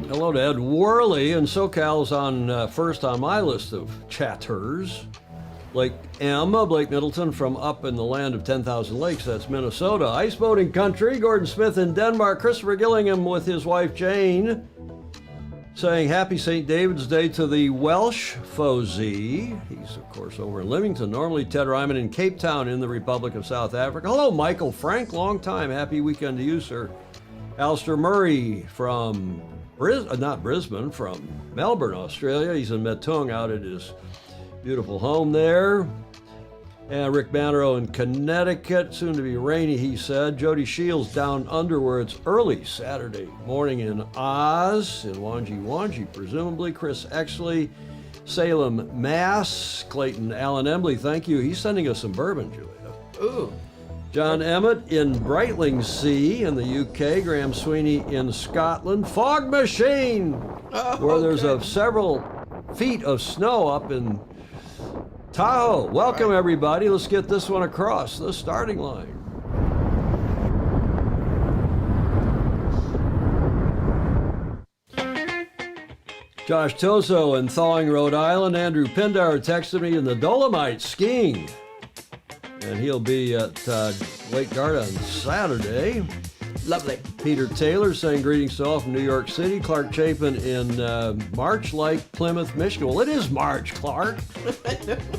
Hello to Ed Worley, and SoCal's on first on my list of chatters. Blake M. Blake Middleton from up in the land of 10,000 lakes, that's Minnesota. Ice boating country, Gordon Smith in Denmark. Christopher Gillingham with his wife Jane saying happy St. David's Day to the Welsh Fozy. He's, of course, over in Leamington. Normally Ted Ryman in Cape Town in the Republic of South Africa. Hello, Michael Frank. Long time. Happy weekend to you, sir. Alistair Murray from Brisbane, from Melbourne, Australia. He's in Metung out at his beautiful home there. And Rick Bannerow in Connecticut, soon to be rainy, he said. Jody Shields down under where it's early Saturday morning in Oz, in Wanji, presumably. Chris Exley, Salem, Mass. Clayton Allen Embley, thank you. He's sending us some bourbon, Julia. Ooh. John Emmett in Brightlingsea in the UK. Graham Sweeney in Scotland. Fog Machine, where there's several feet of snow up in Tahoe. Welcome, everybody. Let's get this one across the starting line. Josh Tozo in Thawing, Rhode Island. Andrew Pindar texted me in the Dolomites skiing. And he'll be at Lake Garda on Saturday. Lovely. Peter Taylor saying greetings to all from New York City. Clark Chapin in March Lake, Plymouth, Michigan. Well, it is March, Clark.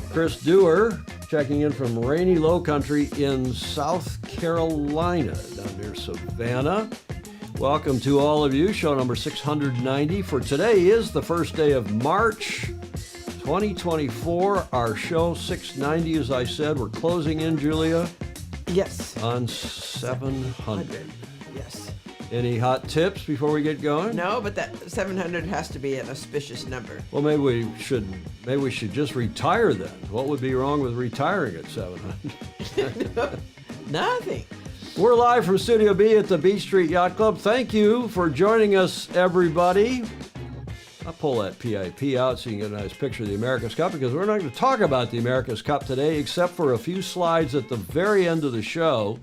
Chris Dewar checking in from rainy low country in South Carolina, down near Savannah. Welcome to all of you. Show number 690 for today is the first day of March 2024. Our show 690, as I said. We're closing in, Julia. Yes. On 700. Yes. Any hot tips before we get going? No, but that 700 has to be an auspicious number. Well, maybe we should just retire then. What would be wrong with retiring at 700? Nothing. We're live from Studio B at the Beach Street Yacht Club. Thank you for joining us, everybody. I'll pull that PIP out so you can get a nice picture of the America's Cup, because we're not going to talk about the America's Cup today, except for a few slides at the very end of the show.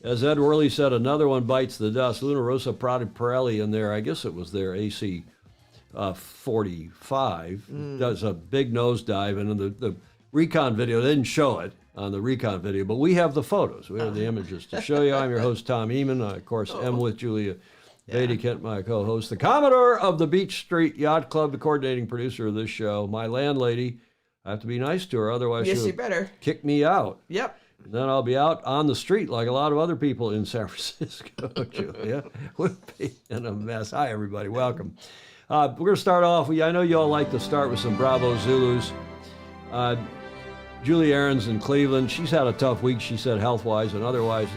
As Ed Worley said, another one bites the dust. Luna Rosa Prada Pirelli in there, I guess it was their AC 45, does a big nosedive. And in the recon video, they didn't show it on the recon video, but we have the photos. We have the images to show you. I'm your host, Tom Eamon. Of course, am with Julia Beatty Kent, my co-host, the Commodore of the Beach Street Yacht Club, the coordinating producer of this show, my landlady. I have to be nice to her, otherwise she'll kick me out. Yep. And then I'll be out on the street like a lot of other people in San Francisco, Julia. We'll be in a mess. Hi, everybody. Welcome. We're going to start off. I know you all like to start with some Bravo Zulus. Julie Aarons in Cleveland. She's had a tough week, she said, health-wise and otherwise.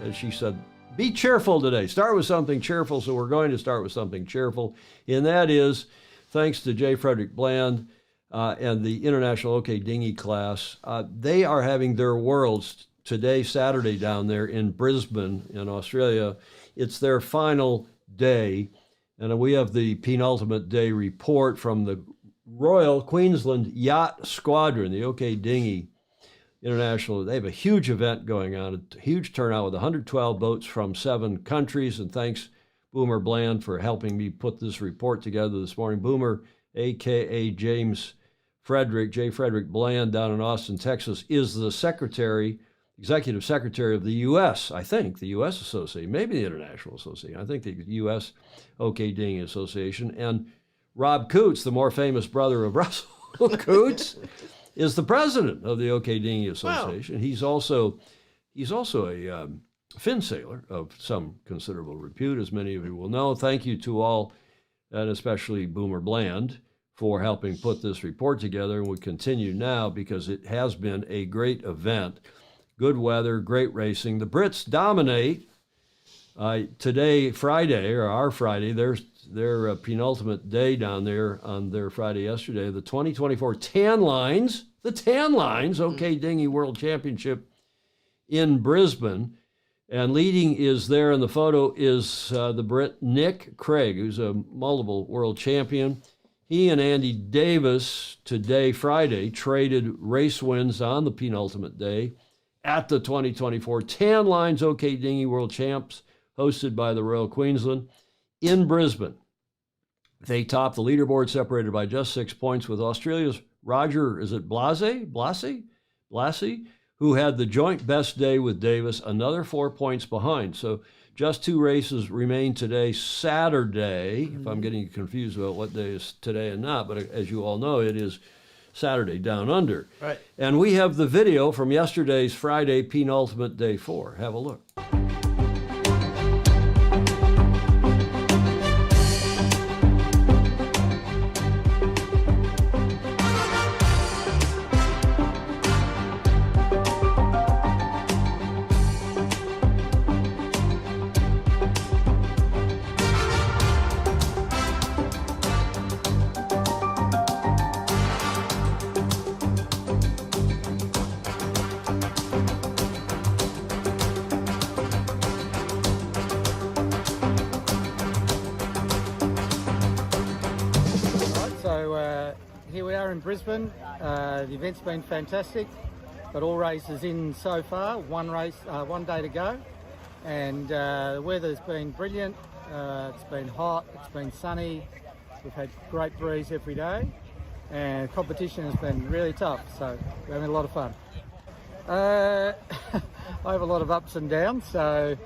And she said, be cheerful today. Start with something cheerful. So we're going to start with something cheerful. And that is, thanks to J. Frederick Bland and the International OK Dinghy class, they are having their Worlds today, Saturday, down there in Brisbane in Australia. It's their final day. And we have the penultimate day report from the Royal Queensland Yacht Squadron, the OK Dinghy International. They have a huge event going on, a huge turnout with 112 boats from 7 countries. And thanks, Boomer Bland, for helping me put this report together this morning. Boomer, a.k.a. J. Frederick Bland down in Austin, Texas, is the executive secretary of the U.S., I think, the U.S. Association, maybe the International Association. I think the U.S. OK Dinghy Association. And Rob Coots, the more famous brother of Russell Coots, is the president of the OK Dinghy Association. Wow. He's also a fin sailor of some considerable repute, as many of you will know. Thank you to all, and especially Boomer Bland, for helping put this report together. And we continue now because it has been a great event. Good weather, great racing. The Brits dominate. Today, Friday, or our Friday, their penultimate day down there on their Friday yesterday, the 2024 Tan Lines, OK Dinghy World Championship in Brisbane. And leading is there in the photo is the Brit Nick Craig, who's a multiple world champion. He and Andy Davis today, Friday, traded race wins on the penultimate day at the 2024 Tan Lines OK Dinghy World Champs, hosted by the Royal Queensland in Brisbane. They topped the leaderboard, separated by just 6 points, with Australia's Roger, is it Blasey, who had the joint best day with Davis, another 4 points behind. So just 2 races remain today, Saturday, if I'm getting confused about what day is today and not, but as you all know, it is Saturday down under. Right. And we have the video from yesterday's Friday penultimate day 4. Have a look. Here we are in Brisbane. The event's been fantastic. Got all races in so far. One day to go, and the weather's been brilliant. It's been hot. It's been sunny. We've had great breeze every day, and competition has been really tough. So we're having a lot of fun. I have a lot of ups and downs. So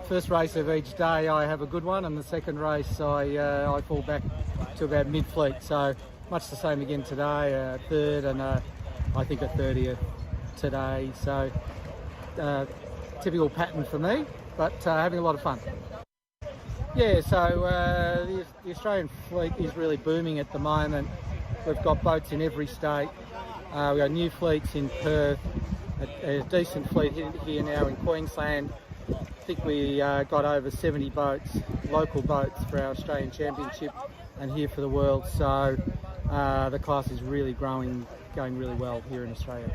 first race of each day, I have a good one, and the second race, I fall back to about mid-fleet. So much the same again today, third, and I think a 30th today. So typical pattern for me, but having a lot of fun. Yeah, so the Australian fleet is really booming at the moment. We've got boats in every state. We've got new fleets in Perth, a decent fleet here now in Queensland. I think we got over 70 boats, local boats, for our Australian Championship and here for the World. So the class is really growing, going really well here in Australia.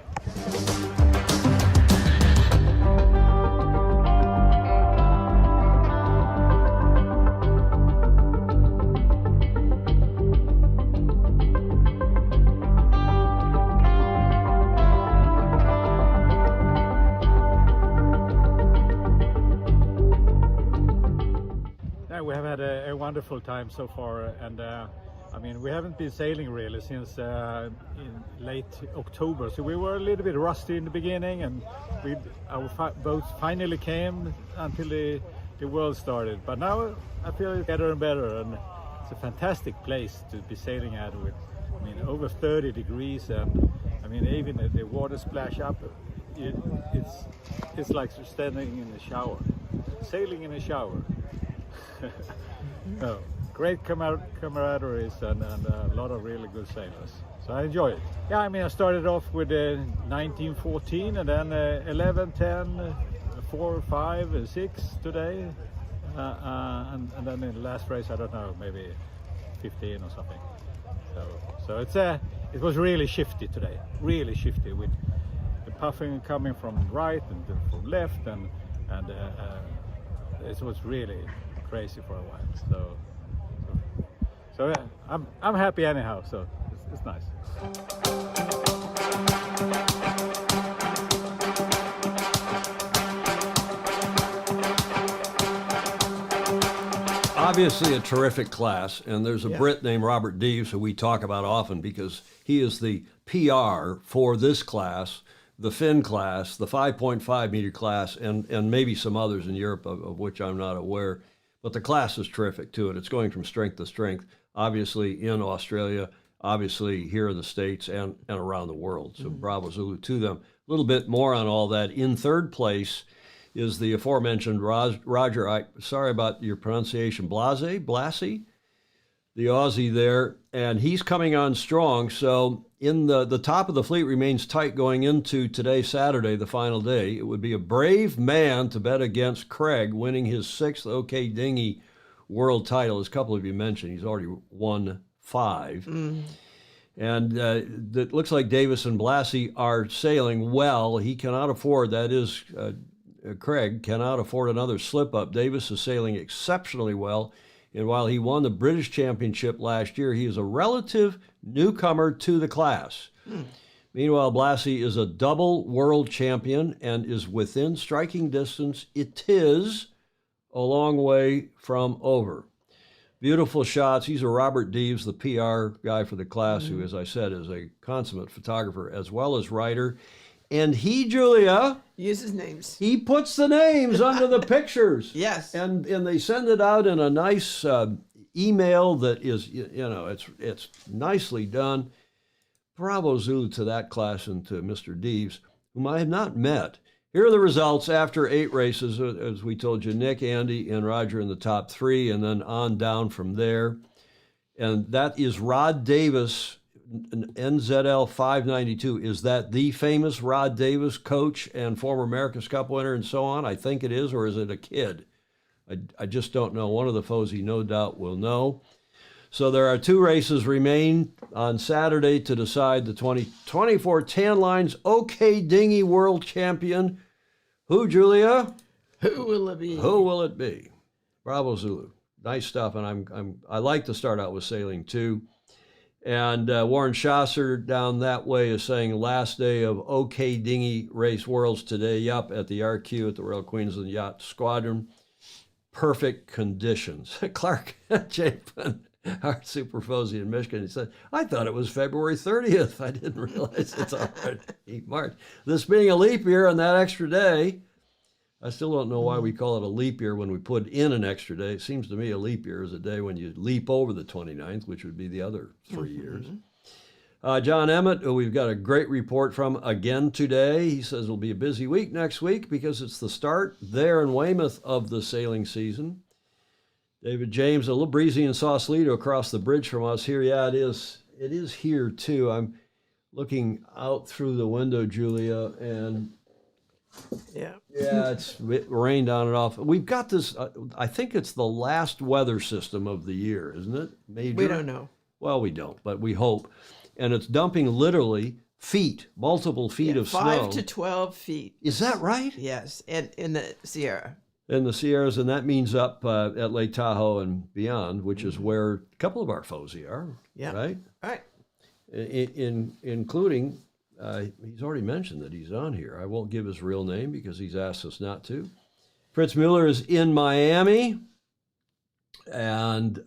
We have had a wonderful time so far, and I mean, we haven't been sailing really since in late October, so we were a little bit rusty in the beginning, and our boats finally came until the world started. But now I feel it's better and better, and it's a fantastic place to be sailing at with, I mean, over 30 degrees, and I mean, even the water splash up, it's like standing in a shower, sailing in a shower. No, great camaraderie and a lot of really good sailors. So I enjoy it. Yeah, I mean, I started off with 1914 and then 11, 10, 4, 5, 6 today. And then in the last race, I don't know, maybe 15 or something. So it was really shifty today, really shifty, with the puffing coming from right and from left, and it was really crazy for a while. So yeah, I'm happy anyhow. So it's nice. Obviously a terrific class, and there's a Brit named Robert Deves who we talk about often because he is the PR for this class, the Finn class, the 5.5 meter class, and maybe some others in Europe of which I'm not aware. But the class is terrific too, and it's going from strength to strength, obviously in Australia, obviously here in the States, and around the world. So bravo Zulu to them. A little bit more on all that. In third place is the aforementioned Roger, sorry about your pronunciation, Blasey, the Aussie there, and he's coming on strong. So in the top of the fleet remains tight going into today, Saturday, the final day. It would be a brave man to bet against Craig winning his 6th OK Dinghy world title. As a couple of you mentioned, he's already won 5. And it looks like Davis and Blasey are sailing well. He cannot afford, that is, Craig cannot afford another slip up. Davis is sailing exceptionally well. And while he won the British Championship last year, he is a relative newcomer to the class. Meanwhile, Blassie is a double world champion and is within striking distance. It is a long way from over. Beautiful shots. He's a Robert Deves, the PR guy for the class, who, as I said, is a consummate photographer as well as writer. And he, Julia, Uses names. he puts the names under the pictures. Yes. And they send it out in a nice email that is, it's nicely done. Bravo Zulu to that class and to Mr. Deves, whom I have not met. Here are the results after 8 races. As we told you, Nick, Andy, and Roger in the top 3, and then on down from there. And that is Rod Davis, NZL 592. Is that the famous Rod Davis, coach and former America's Cup winner and so on? I think it is, or is it a kid? I just don't know. One of the Fozy no doubt will know. So there are 2 races remain on Saturday to decide the 2024 Tan Lines OK Dinghy World Champion. Who, Julia? Who will it be? Who will it be? Bravo Zulu. Nice stuff, and I like to start out with sailing too. And Warren Schasser down that way is saying last day of OK Dinghy Race Worlds today. Yup, at the RQ at the Royal Queensland Yacht Squadron. Perfect conditions. Clark Chapin, our super Fozy in Michigan, he said, I thought it was February 30th. I didn't realize it's already March. This being a leap year and that extra day, I still don't know why we call it a leap year when we put in an extra day. It seems to me a leap year is a day when you leap over the 29th, which would be the other 3 years. John Emmett, who we've got a great report from again today. He says it'll be a busy week next week because it's the start there in Weymouth of the sailing season. David James, a little breezy in Sausalito across the bridge from us here. Yeah, it is. It is here, too. I'm looking out through the window, Julia, and Yeah. it rained on and off. We've got this, I think it's the last weather system of the year, isn't it? Major? We don't know. Well, we don't, but we hope. And it's dumping literally multiple feet of snow. 5 to 12 feet. Is that right? Yes, and in the Sierra. In the Sierras, and that means up at Lake Tahoe and beyond, which is where a couple of our Fozy are, Yeah. right? All right. Including, he's already mentioned that he's on here. I won't give his real name because he's asked us not to. Fritz Mueller is in Miami, and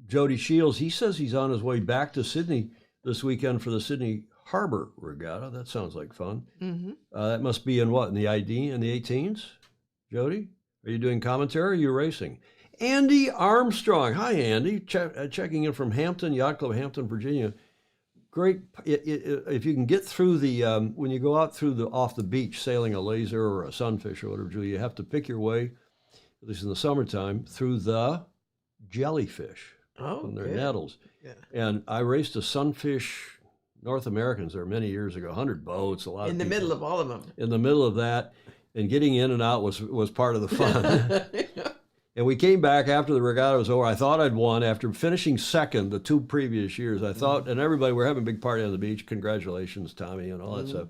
Jody Shields, he says he's on his way back to Sydney this weekend for the Sydney Harbor Regatta. That sounds like fun. Mm-hmm. That must be in what, in the 18s? Jody? Are you doing commentary or are you racing? Andy Armstrong. Hi, Andy. Checking in from Hampton, Yacht Club, Hampton, Virginia. Great. If you can get through the, when you go out through off the beach sailing a laser or a sunfish or whatever, Julia, you have to pick your way, at least in the summertime, through the jellyfish. Oh, From their good. nettles. Yeah. And I raced a sunfish North Americans there many years ago, 100 boats, a lot In of the people. middle of all of them. In the middle of that, and getting in and out was part of the fun. And we came back after the regatta was over. I thought I'd won after finishing second the 2 previous years. I thought, and everybody, we're having a big party on the beach. Congratulations, Tommy, and all that stuff.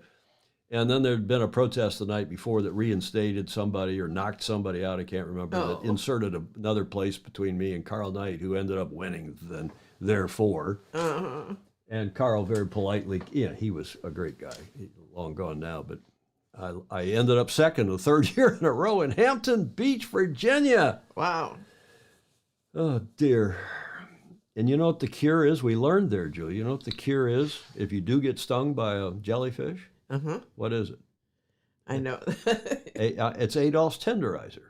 And then there'd been a protest the night before that reinstated somebody or knocked somebody out. I can't remember. Oh. That inserted another place between me and Carl Knight, who ended up winning. Then therefore, and Carl very politely, he was a great guy. He's long gone now, but I ended up second the 3rd year in a row in Hampton Beach, Virginia. Wow. Oh dear. And you know what the cure is? We learned there, Julie. You know what the cure is if you do get stung by a jellyfish? Uh-huh. What is it? I know. It's Adolph's tenderizer,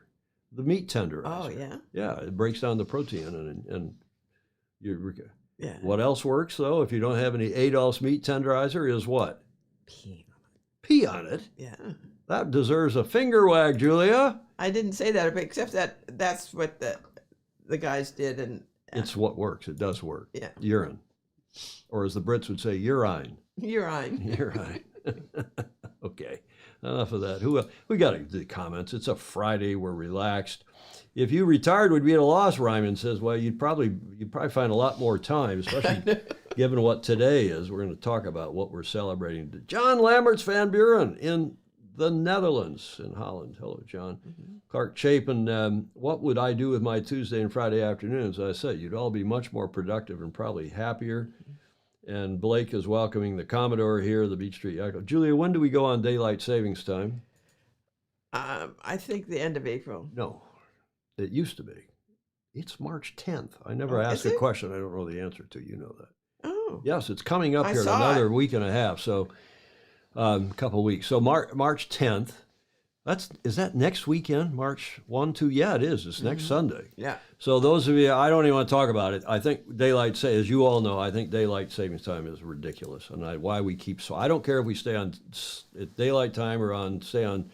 the meat tenderizer. Oh, yeah? Yeah, it breaks down the protein and you. Yeah. What else works though? If you don't have any Adolph's meat tenderizer, is what? Pee on it. Yeah. That deserves a finger wag, Julia. I didn't say that, except that's what the guys did. And It's what works. It does work. Yeah. Urine, or as the Brits would say, urine. urine. Urine. Okay, enough of that. Who we got to do the comments. It's a Friday. We're relaxed. If you retired, would be at a loss. Ryman says, well, you'd probably find a lot more time, especially given what today is. We're going to talk about what we're celebrating. John Lambert's Van Buren in the Netherlands in Holland. Hello, John. Clark Chapin, what would I do with my Tuesday and Friday afternoons? I said, you'd all be much more productive and probably happier. And Blake is welcoming the Commodore here, the Beach Street Echo. Julia, when do we go on daylight savings time? I think the end of April. No, it used to be. It's March 10th. I never asked is a it? question I don't know the answer to. You know that. Oh. Yes, it's coming up I here in saw another it. week and a half, so a couple of weeks. So March 10th. Is that next weekend? March 1, 2? Yeah, it is. It's next Sunday. Yeah. So those of you, I don't even want to talk about it. I think as you all know, I think daylight savings time is ridiculous, and why we keep I don't care if we stay on at daylight time or stay on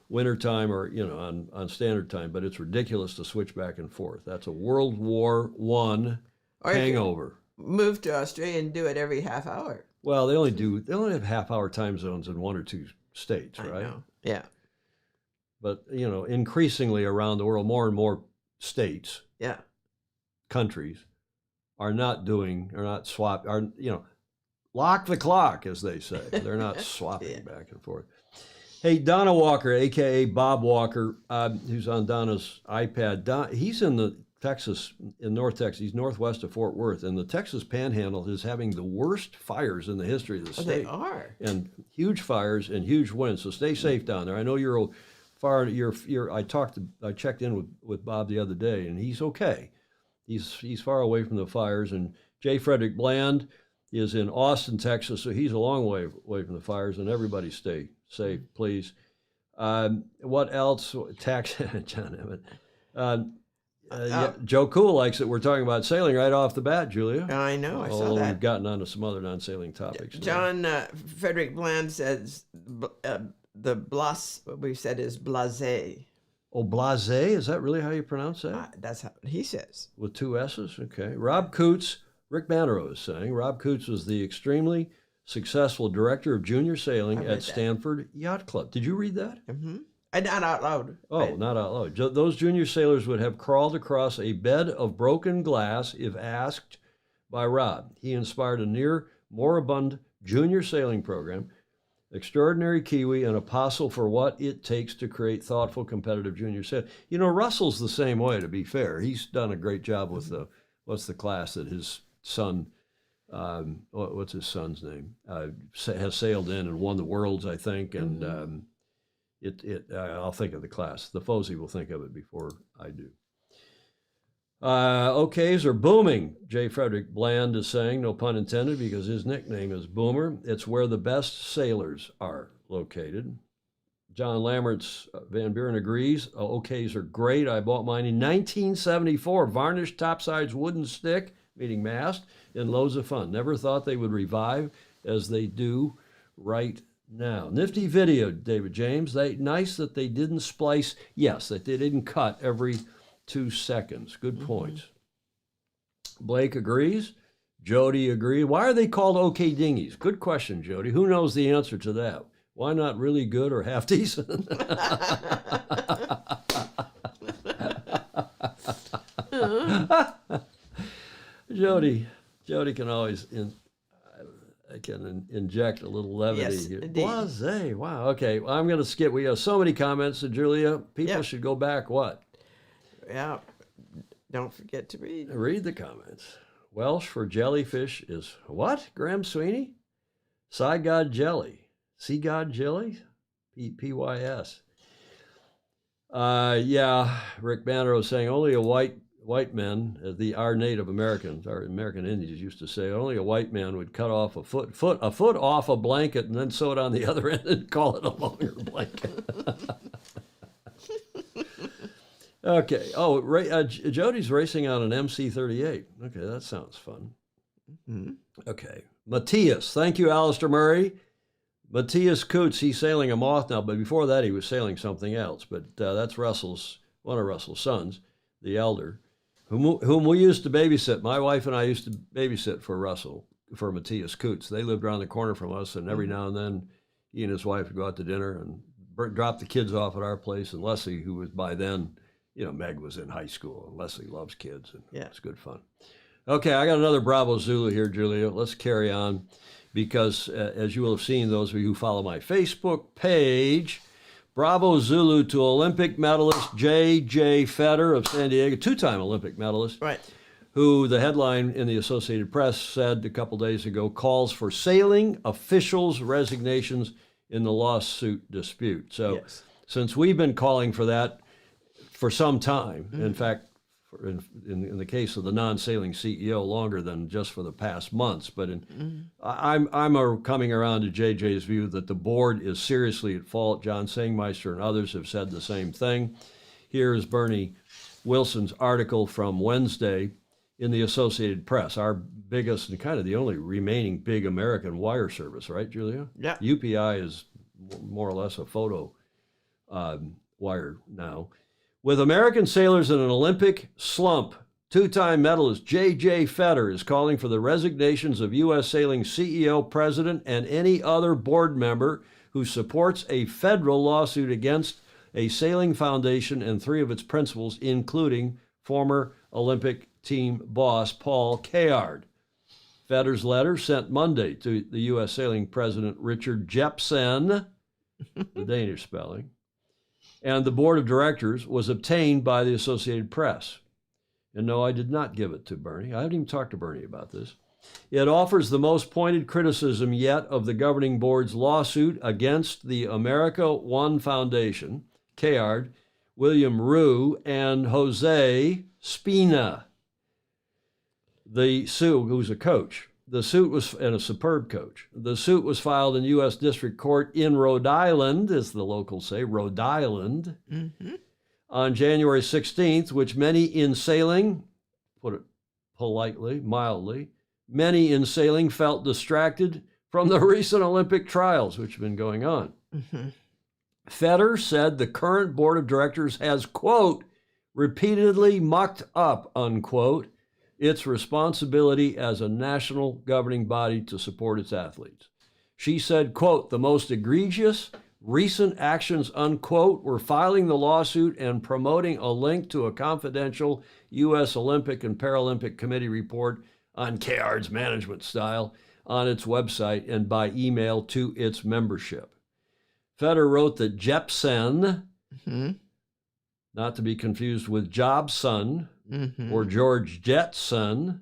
winter time or on standard time, but it's ridiculous to switch back and forth. That's a World War I Or you hangover. move to Australia and do it every half hour. Well, they only have half-hour time zones in 1 or 2 states, I right? know. Yeah. But increasingly around the world, more and more states, Yeah. countries are not lock the clock, as they say. They're not swapping Yeah. back and forth. Hey, Donna Walker, aka Bob Walker, who's on Donna's iPad. He's in North Texas. He's northwest of Fort Worth, and the Texas Panhandle is having the worst fires in the history of the Oh, state. they are. And huge fires and huge winds. So stay safe down there. I know you're I checked in with Bob the other day, and he's okay. He's far away from the fires. And J. Frederick Bland is in Austin, Texas, so he's a long way away from the fires. And everybody stay safe, please. What else? Tax John Emmett. Joe Cool likes it. We're talking about sailing right off the bat, Julia. I know. I saw Although that. we've gotten onto some other non-sailing topics. now. John Frederick Bland says the blas, what we said is blasé. Oh, blasé? Is that really how you pronounce that? That's how he says. With 2 S's? Okay. Rob Coots, Rick Bannerow is saying, Rob Coots was the extremely successful director of junior sailing I read at that. Stanford Yacht Club. Did you read that? Mm-hmm. Not out loud. Oh, not out loud. Those junior sailors would have crawled across a bed of broken glass if asked by Rob. He inspired a near moribund junior sailing program, extraordinary Kiwi, and apostle for what it takes to create thoughtful, competitive junior sailing. Russell's the same way, to be fair. He's done a great job with what's the class that his son, what's his son's name, has sailed in and won the Worlds, I think, and I'll think of the class. The Fosey will think of it before I do. Okays are booming, J. Frederick Bland is saying, no pun intended, because his nickname is Boomer. It's where the best sailors are located. John Lammert's Van Buren agrees. Okays are great. I bought mine in 1974. Varnished topsides wooden stick, meaning mast, and loads of fun. Never thought they would revive as they do right now. Nifty video, David James. Nice that they didn't splice. Yes, that they didn't cut every 2 seconds. Good points. Blake agrees. Jody agrees. Why are they called OK dinghies? Good question, Jody. Who knows the answer to that? Why not really good or half decent? Jody can always inject a little levity Yes, here. indeed. Blasé. Wow. Okay. Well, I'm going to skip. We have so many comments, Julia. People Yeah. should go back. What? Yeah. Don't forget to read. Read the comments. Welsh for jellyfish is what? Graham Sweeney? Sea God jelly. Sea God jelly? P-Y-S. Yeah, Rick Bannerow saying only a white men, our Native Americans, our American Indians used to say, only a white man would cut off a foot off a blanket and then sew it on the other end and call it a longer blanket. Okay. Oh, Jody's racing on an MC-38. Okay, that sounds fun. Mm-hmm. Okay. Matthias. Thank you, Alistair Murray. Matthias Coots, he's sailing a Moth now, but before that he was sailing something else. But that's one of Russell's sons, the elder, whom we used to babysit. My wife and I used to babysit for Matthias Coots. They lived around the corner from us, and every now and then he and his wife would go out to dinner and drop the kids off at our place. And Leslie, who was by then, Meg was in high school, and Leslie loves kids, and it's good fun. Okay, I got another Bravo Zulu here, Julia. Let's carry on, because as you will have seen, those of you who follow my Facebook page, Bravo Zulu to Olympic medalist J.J. Feder of San Diego, two-time Olympic medalist, Right. who the headline in the Associated Press said a couple days ago calls for sailing officials' resignations in the lawsuit dispute. So Yes. since we've been calling for that for some time, in fact, in the case of the non-sailing CEO, longer than just for the past months. But I'm coming around to JJ's view that the board is seriously at fault. John Sangmeister and others have said the same thing. Here is Bernie Wilson's article from Wednesday in the Associated Press, our biggest and kind of the only remaining big American wire service, right, Julia? Yeah. UPI is more or less a photo wire now. With American sailors in an Olympic slump, two-time medalist J.J. Feder is calling for the resignations of U.S. Sailing CEO, president, and any other board member who supports a federal lawsuit against a sailing foundation and three of its principals, including former Olympic team boss Paul Kayard. Feder's letter, sent Monday to the U.S. Sailing President Richard Jepsen, the Danish spelling, and the board of directors, was obtained by the Associated Press. And no, I did not give it to Bernie. I haven't even talked to Bernie about this. It offers the most pointed criticism yet of the governing board's lawsuit against the America One Foundation, Kayard, William Rue, and Jose Spina. The suit, who's a coach, the suit was, and a superb coach. The suit was filed in U.S. District Court in Rhode Island, as the locals say, Rhode Island, on January 16th, which many in sailing, put it politely, mildly, many in sailing felt distracted from the recent Olympic trials, which have been going on. Feder said the current board of directors has, quote, repeatedly mucked up, unquote, its responsibility as a national governing body to support its athletes. She said, quote, the most egregious recent actions, unquote, were filing the lawsuit and promoting a link to a confidential U.S. Olympic and Paralympic Committee report on Kayard's management style on its website and by email to its membership. Feder wrote that Jepsen, not to be confused with Jobson, or George Jetson,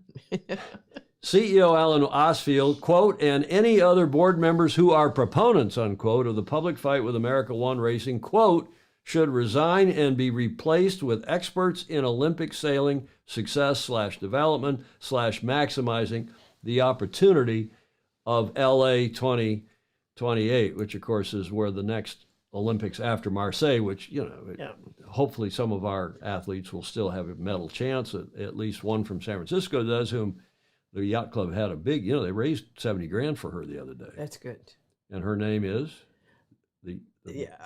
CEO Alan Osfield, quote, and any other board members who are proponents, unquote, of the public fight with America One Racing, quote, should resign and be replaced with experts in Olympic sailing success / development / maximizing the opportunity of LA 2028, which of course is where the next Olympics after Marseille, which, you know, hopefully some of our athletes will still have a medal chance. At least one from San Francisco does, whom the yacht club had a big, they raised $70,000 for her the other day. That's good. And her name is the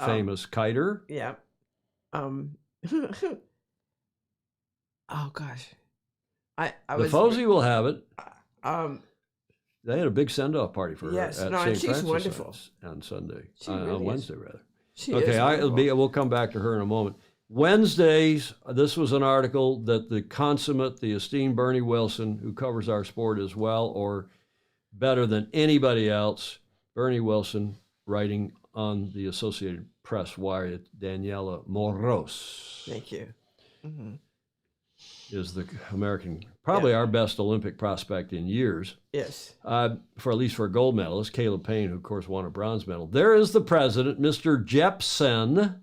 famous kiter. Yeah. Oh gosh. I was. Fozy will have it. Um. They had a big send-off party for her at St. she's Francis wonderful. on Sunday, She really on is. Wednesday rather. She Okay, is we'll come back to her in a moment. Wednesdays, this was an article that the consummate, the esteemed Bernie Wilson, who covers our sport as well, or better than anybody else, Bernie Wilson, writing on the Associated Press wire, Daniela Moros. Thank you. Is the American, probably our best Olympic prospect in years. Yes. For at least for a gold medalist, Caleb Payne, who of course won a bronze medal. There is the president, Mr. Jepsen,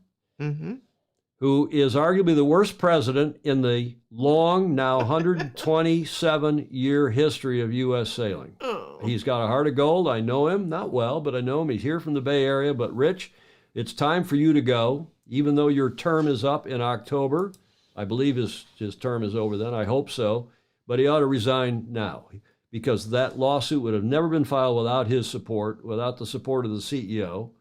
who is arguably the worst president in the long, now 127-year history of U.S. sailing. Oh. He's got a heart of gold. I know him, not well, but I know him. He's here from the Bay Area. But Rich, it's time for you to go, even though your term is up in October. I believe his term is over then. I hope so. But he ought to resign now, because that lawsuit would have never been filed without his support, without the support of the CEO,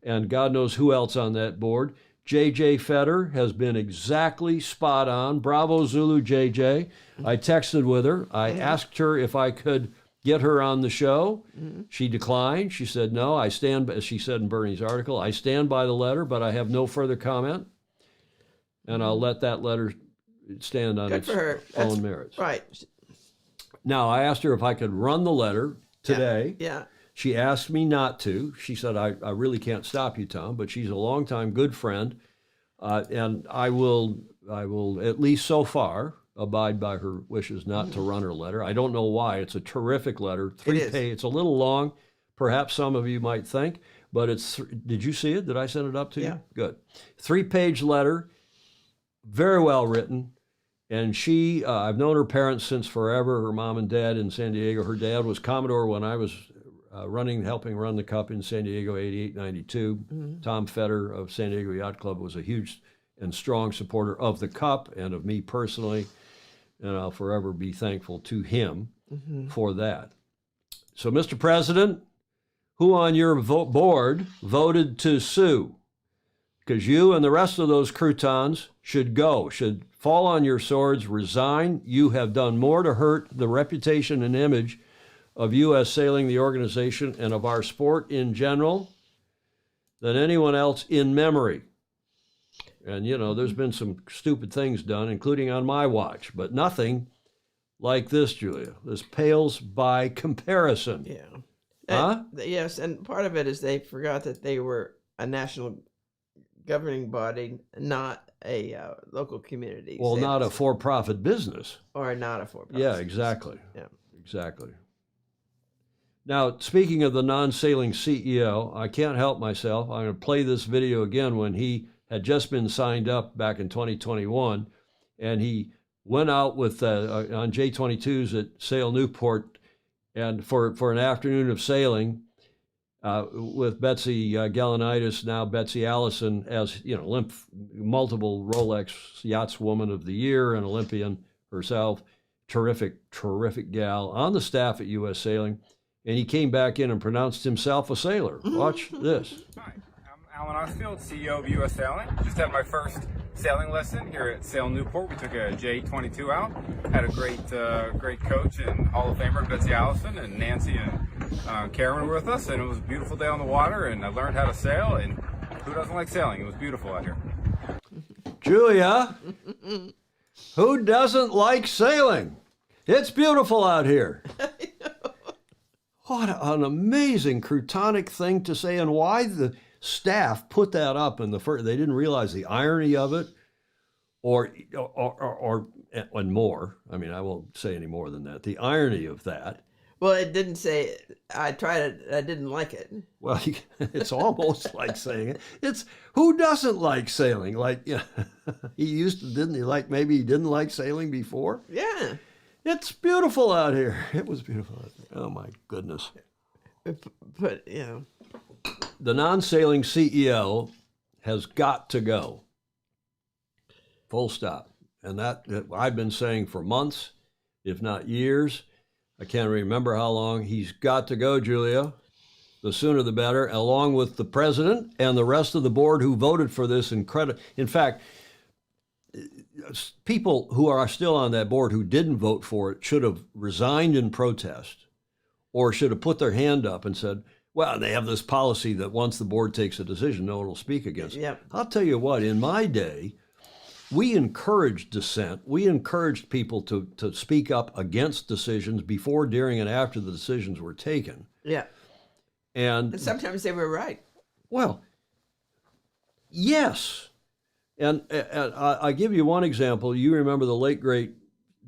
and God knows who else on that board. J.J. Feder has been exactly spot on. Bravo Zulu, J.J. I texted with her. I asked her if I could get her on the show. She declined. She said, no, I stand, as she said in Bernie's article, I stand by the letter, but I have no further comment. And I'll let that letter stand on its own merits. Right. Now, I asked her if I could run the letter today. Yeah. She asked me not to. She said, I really can't stop you, Tom, but she's a longtime good friend. And I will, at least so far, abide by her wishes not to run her letter. I don't know why. It's a terrific letter. It's a little long, perhaps some of you might think, but did you see it? Did I send it up to you? Good. 3-page letter, very well written. And I've known her parents since forever, her mom and dad in San Diego. Her dad was Commodore when I was helping run the Cup in San Diego, 88, 92. Mm-hmm. Tom Fetter of San Diego Yacht Club was a huge and strong supporter of the Cup and of me personally. And I'll forever be thankful to him for that. So, Mr. President, who on your board voted to sue? Because you and the rest of those croutons should fall on your swords, resign. You have done more to hurt the reputation and image of U.S. Sailing, the organization, and of our sport in general than anyone else in memory. And, there's been some stupid things done, including on my watch, but nothing like this, Julia. This pales by comparison. Yeah. Huh? Yes, and part of it is they forgot that they were a national governing body, not a local community. Well, not a for-profit business. Or not a for-profit. Yeah, exactly. Yeah. Exactly. Now, speaking of the non-sailing CEO, I can't help myself. I'm going to play this video again when he had just been signed up back in 2021, and he went out with on J22s at Sail Newport, and for an afternoon of sailing with Betsy Gallinitis, now Betsy Allison, as multiple Rolex Yachtswoman of the Year and Olympian herself, terrific gal on the staff at U.S. Sailing, and he came back in and pronounced himself a sailor. Watch this. Hi, I'm Alan Osfield, CEO of U.S. Sailing. Just had my first sailing lesson here at Sail Newport. We took a J22 out. Had a great coach and Hall of Famer Betsy Allison, and Nancy and Karen were with us, and it was a beautiful day on the water, and I learned how to sail, and who doesn't like sailing? It was beautiful out here. Julia, who doesn't like sailing? It's beautiful out here. What an amazing croutonic thing to say, and why the staff put that up in the first. They didn't realize the irony of it, or and more. I mean, I won't say any more than that. The irony of that. Well, it didn't say, I tried it, I didn't like it. Well, it's almost like saying it. It's, who doesn't like sailing? Like, he used to, didn't he? Like, maybe he didn't like sailing before? Yeah. It's beautiful out here. It was beautiful out there. Oh, my goodness. But, The non-sailing CEO has got to go. Full stop. And that I've been saying for months, if not years. I can't remember how long. He's got to go, Julia. The sooner the better, along with the president and the rest of the board who voted for this incredible. In fact, people who are still on that board who didn't vote for it should have resigned in protest, or should have put their hand up and said, well, they have this policy that once the board takes a decision, no one will speak against it. Yep. I'll tell you what, in my day, we encouraged dissent. We encouraged people to speak up against decisions before, during, and after the decisions were taken. Yeah. And sometimes they were right. Well, yes. And I give you one example. You remember the late, great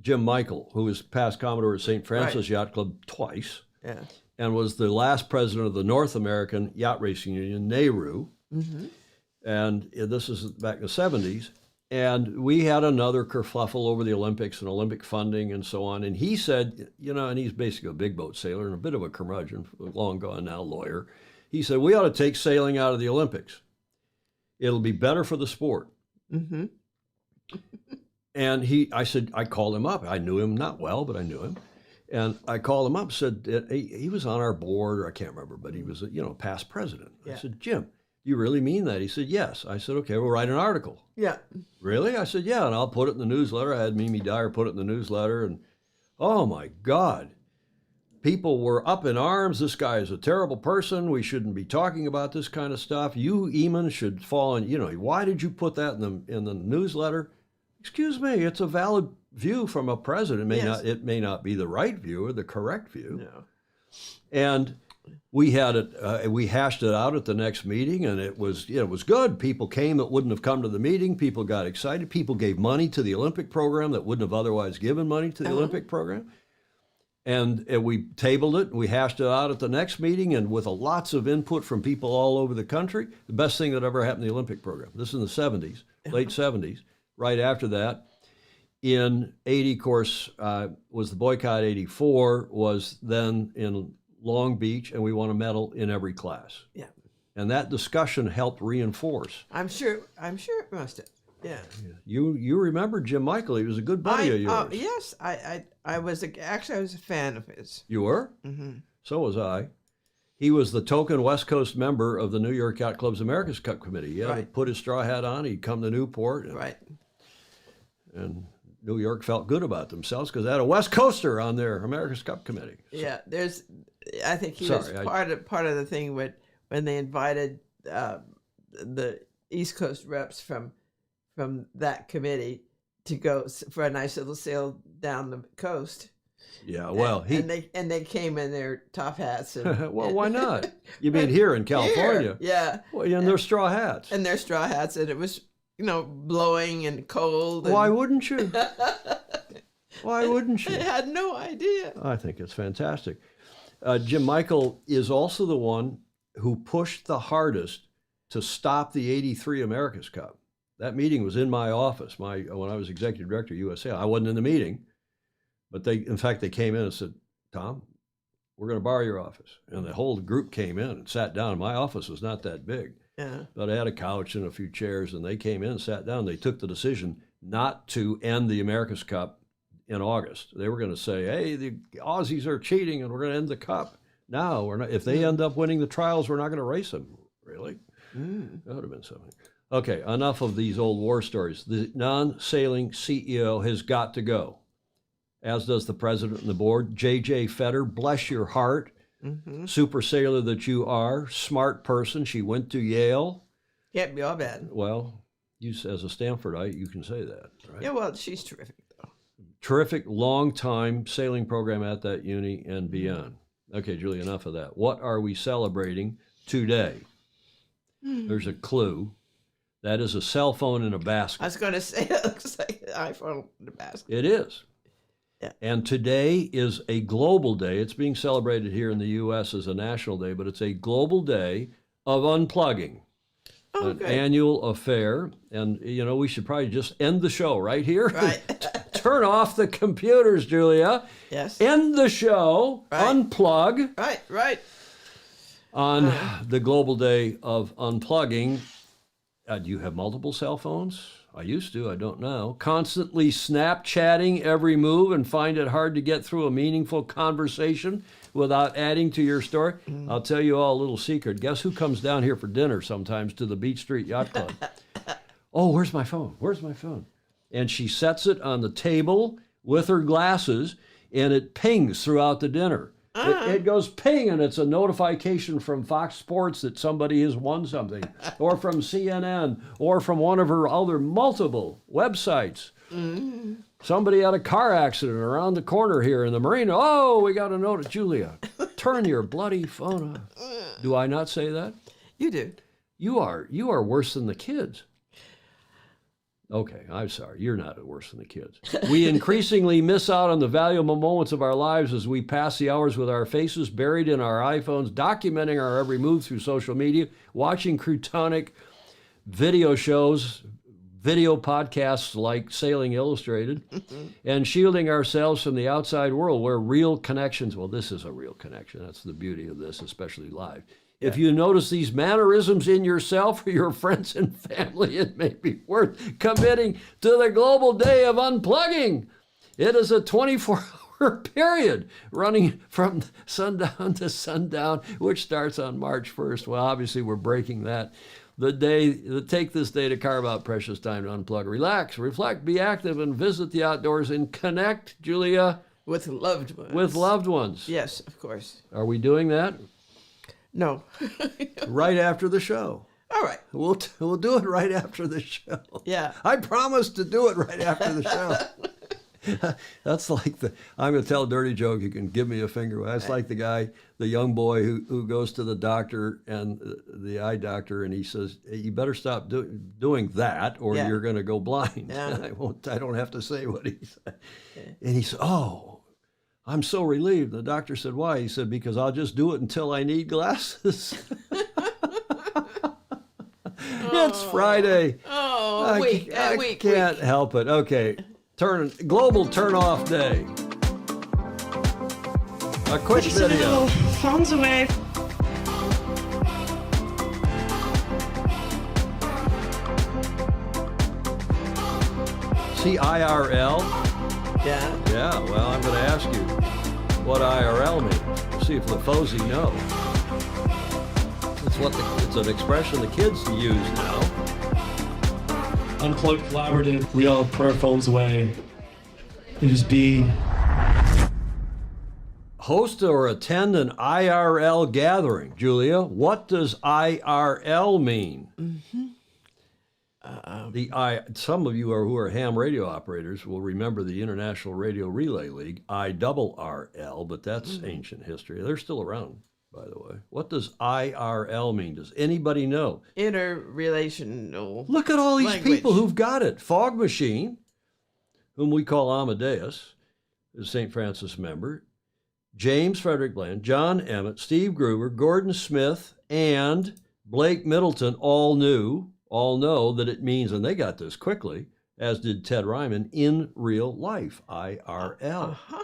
Jim Michael, who was past Commodore at St. Francis Yacht Club twice. Yeah. And was the last president of the North American Yacht Racing Union, NARU. Mm-hmm. And this is back in the 70s. And we had another kerfluffle over the Olympics and Olympic funding and so on. And he said, and he's basically a big boat sailor and a bit of a curmudgeon, long gone now lawyer. He said, we ought to take sailing out of the Olympics. It'll be better for the sport. Mm-hmm. And I called him up. I knew him not well, but I knew him. And I called him up, said, he was on our board, or I can't remember, but he was a past president. Yeah. I said, Jim, you really mean that? He said, yes. I said, okay, we'll write an article. Yeah. Really? I said, yeah, and I'll put it in the newsletter. I had Mimi Dyer put it in the newsletter, and oh my God, people were up in arms. This guy is a terrible person. We shouldn't be talking about this kind of stuff. You, Eamon, should fall in, why did you put that in the newsletter? Excuse me, it's a valid view from a president. It may not be the right view or the correct view. No. And we had it. We hashed it out at the next meeting, and it was good. People came that wouldn't have come to the meeting. People got excited. People gave money to the Olympic program that wouldn't have otherwise given money to the Olympic program. And we tabled it. We hashed it out at the next meeting, and with lots of input from people all over the country. The best thing that ever happened to the Olympic program. This is in the 70s, late 70s. Right after that, in 80, of course, was the boycott. 84 was then in Long Beach, and we won a medal in every class. Yeah. And that discussion helped reinforce. I'm sure it must have. Yeah. You remember Jim Michael? He was a good buddy of yours. Yes, I was a fan of his. You were? Mm-hmm. So was I. He was the token West Coast member of the New York Yacht Club's America's Cup Committee. He had to put his straw hat on. He'd come to Newport. And New York felt good about themselves because they had a West Coaster on their America's Cup Committee. So, yeah, I think he was part of the thing when they invited the East Coast reps from that committee to go for a nice little sail down the coast. Yeah, well, and they came in their top hats. And, well, why not? You mean here in California? Yeah. Well, and their straw hats. And their straw hats, and it was blowing and cold. Why wouldn't you? Why wouldn't you? I had no idea. I think it's fantastic. Jim Michael is also the one who pushed the hardest to stop the '83 America's Cup. That meeting was in my office. When I was executive director of USA, I wasn't in the meeting, but they came in and said, "Tom, we're going to borrow your office." And the whole group came in and sat down. My office was not that big, but I had a couch and a few chairs, and they came in and sat down. They took the decision not to end the America's Cup in August. They were going to say, "Hey, the Aussies are cheating, and we're going to end the Cup." No, we're not. If they end up winning the trials, we're not going to race them. Really? That would have been something. Okay, enough of these old war stories. The non-sailing CEO has got to go, as does the president and the board. J.J. Fetter, bless your heart. Super sailor that you are, smart person. She went to Yale. Can't be all bad. Well, you as a Stanfordite, you can say that, right? Yeah, well, she's terrific, though. Terrific, long-time sailing program at that uni and beyond. Okay, Julie, enough of that. What are we celebrating today? There's a clue. That is a cell phone in a basket. I was going to say, it looks like an iPhone in a basket. It is. Yeah. And today is a global day. It's being celebrated here in the U.S. as a national day, but it's a global day of unplugging. An annual affair. And, we should probably just end the show right here. Right. Turn off the computers, Julia. Yes. End the show. Right. Unplug. Right. On the global day of unplugging. Do you have multiple cell phones? I used to, I don't now. Constantly Snapchatting every move and find it hard to get through a meaningful conversation without adding to your story. I'll tell you all a little secret. Guess who comes down here for dinner sometimes to the Beach Street Yacht Club? Oh, where's my phone? Where's my phone? And she sets it on the table with her glasses, and it pings throughout the dinner. It goes ping, and it's a notification from Fox Sports that somebody has won something, or from CNN, or from one of her other multiple websites. Somebody had a car accident around the corner here in the marina. Oh, we got a note, Julia. Turn your bloody phone off. Do I not say that? You do. You are worse than the kids. Okay, I'm sorry. You're not worse than the kids. We increasingly miss out on the valuable moments of our lives as we pass the hours with our faces buried in our iPhones, documenting our every move through social media, watching croutonic video shows, video podcasts like Sailing Illustrated, and shielding ourselves from the outside world where real connections, well, this is a real connection. That's the beauty of this, especially live. If you notice these mannerisms in yourself or your friends and family, it may be worth committing to the global day of unplugging. It is a 24-hour period running from sundown to sundown, which starts on March 1st. Well, obviously, we're breaking that. Take this day to carve out precious time to unplug, relax, reflect, be active, and visit the outdoors and connect, Julia. With loved ones. With loved ones. Yes, of course. Are we doing that? No. Right after the show. All right. We'll do it right after the show. Yeah. I promise to do it right after the show. That's like I'm going to tell a dirty joke. You can give me a finger. That's like the young boy who goes to the doctor and the eye doctor, and he says, hey, you better stop doing that or you're going to go blind. Yeah. I don't have to say what he said. And he said, oh, I'm so relieved. The doctor said, why? He said, because I'll just do it until I need glasses. It's Friday. Oh, I can't help it. Okay. Global turn-off day. A quick video. Phones away. See IRL? Yeah. Yeah, well, I'm going to ask you what IRL means. See if the Fozy know. It's an expression the kids use now. Unplugged, collaborative, we all put our phones away and just be. Host or attend an IRL gathering. Julia, what does IRL mean? Mm-hmm. Some of you who are ham radio operators will remember the International Radio Relay League, IRRL, but that's ancient history. They're still around, by the way. What does IRL mean? Does anybody know? Interrelational. Look at all these language. people who've got it. Fog Machine, whom we call Amadeus, is a St. Francis member. James Frederick Bland, John Emmett, Steve Gruber, Gordon Smith, and Blake Middleton all know that it means, and they got this quickly, as did Ted Ryman, in real life, IRL. Uh-huh.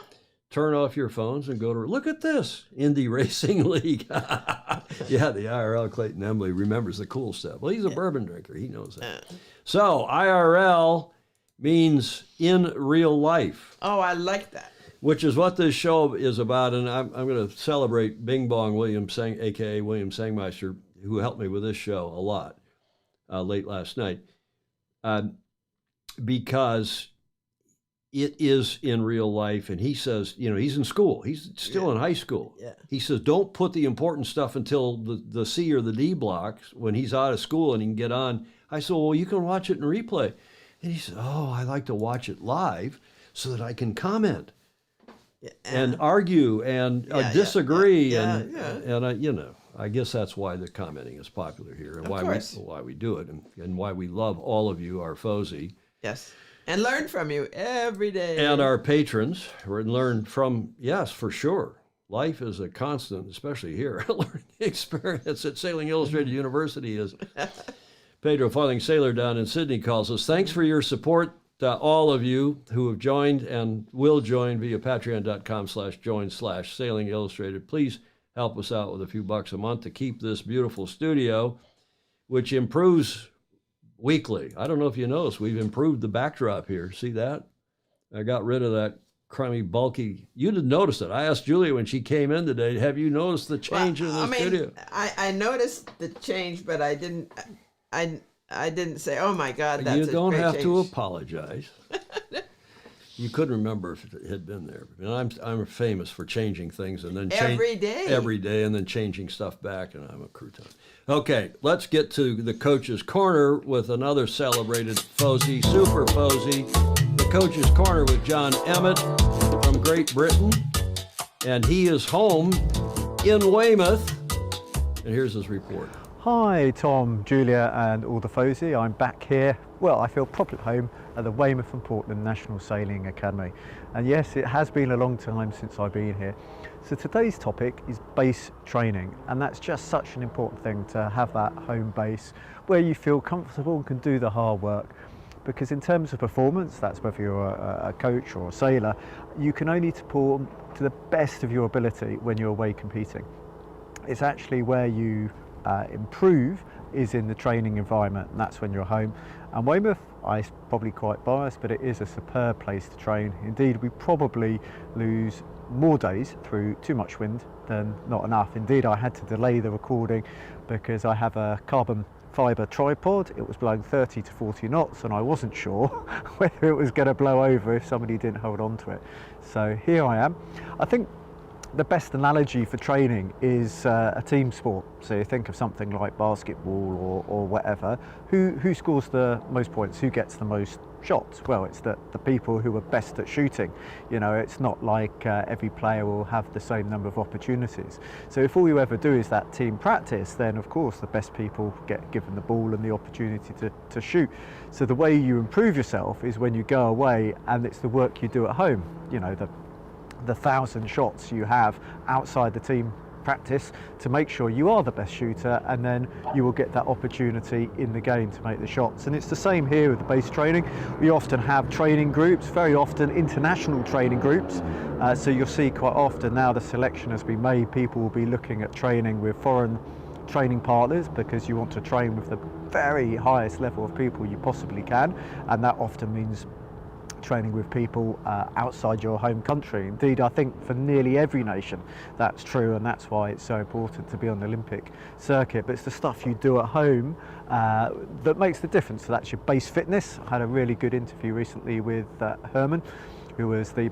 Turn off your phones and go to, look at this, Indy Racing League. Yeah, the IRL, Clayton Emily remembers the cool stuff. Well, he's a bourbon drinker. He knows that. So IRL means in real life. Oh, I like that. Which is what this show is about. And I'm going to celebrate Bing Bong William, a.k.a. William Sangmeister, who helped me with this show a lot late last night, because it is in real life. And he says, he's in school. He's still in high school. Yeah. He says, don't put the important stuff until the C or the D blocks when he's out of school and he can get on. I said, well, you can watch it in replay. And he said, oh, I like to watch it live so that I can comment. And argue and disagree and I guess that's why the commenting is popular here and why we do it and why we love all of you, our Fozy. Yes, and learn from you every day. And our patrons, learn from, yes, for sure. Life is a constant, especially here. Learning experience at Sailing Illustrated University is. Pedro Farthing Sailor down in Sydney calls us. Thanks for your support. All of you who have joined and will join via patreon.com/join/Sailing Illustrated. Please help us out with a few bucks a month to keep this beautiful studio, which improves weekly. I don't know if you noticed, we've improved the backdrop here. See that? I got rid of that crummy, bulky. You didn't notice it. I asked Julia when she came in today, have you noticed the change in the studio? I noticed the change, but I didn't say, oh my God, that's a great change. You don't have to apologize. You couldn't remember if it had been there. And I'm famous for changing things and then every day and then changing stuff back, and I'm a crouton. Okay, let's get to the Coach's Corner with another celebrated Fozy, Super Fozy. The Coach's Corner with John Emmett from Great Britain, and he is home in Weymouth. And here's his report. Hi Tom, Julia and all the Fozy. I'm back here, I feel properly at home at the Weymouth and Portland National Sailing Academy. And yes, it has been a long time since I've been here. So today's topic is base training, and that's just such an important thing, to have that home base where you feel comfortable and can do the hard work. Because in terms of performance, that's whether you're a coach or a sailor, you can only perform to the best of your ability when you're away competing. It's actually where you improve is in the training environment, and that's when you're home. And Weymouth, I'm probably quite biased, but it is a superb place to train. Indeed, we probably lose more days through too much wind than not enough. Indeed, I had to delay the recording because I have a carbon fibre tripod. It was blowing 30 to 40 knots and I wasn't sure whether it was going to blow over if somebody didn't hold on to it. So here I am. I think the best analogy for training is a team sport. So you think of something like basketball or whatever. Who scores the most points? Who gets the most shots? Well, it's the people who are best at shooting. You know, it's not like every player will have the same number of opportunities. So if all you ever do is that team practice, then of course the best people get given the ball and the opportunity to shoot. So the way you improve yourself is when you go away and it's the work you do at home. You know, the 1,000 shots you have outside the team practice to make sure you are the best shooter, and then you will get that opportunity in the game to make the shots. And it's the same here with the base training. We often have training groups, very often international training groups. So you'll see quite often now the selection has been made, people will be looking at training with foreign training partners because you want to train with the very highest level of people you possibly can, and that often means training with people outside your home country. Indeed, I think for nearly every nation that's true, and that's why it's so important to be on the Olympic circuit. But it's the stuff you do at home that makes the difference. So that's your base fitness. I had a really good interview recently with Herman, who was the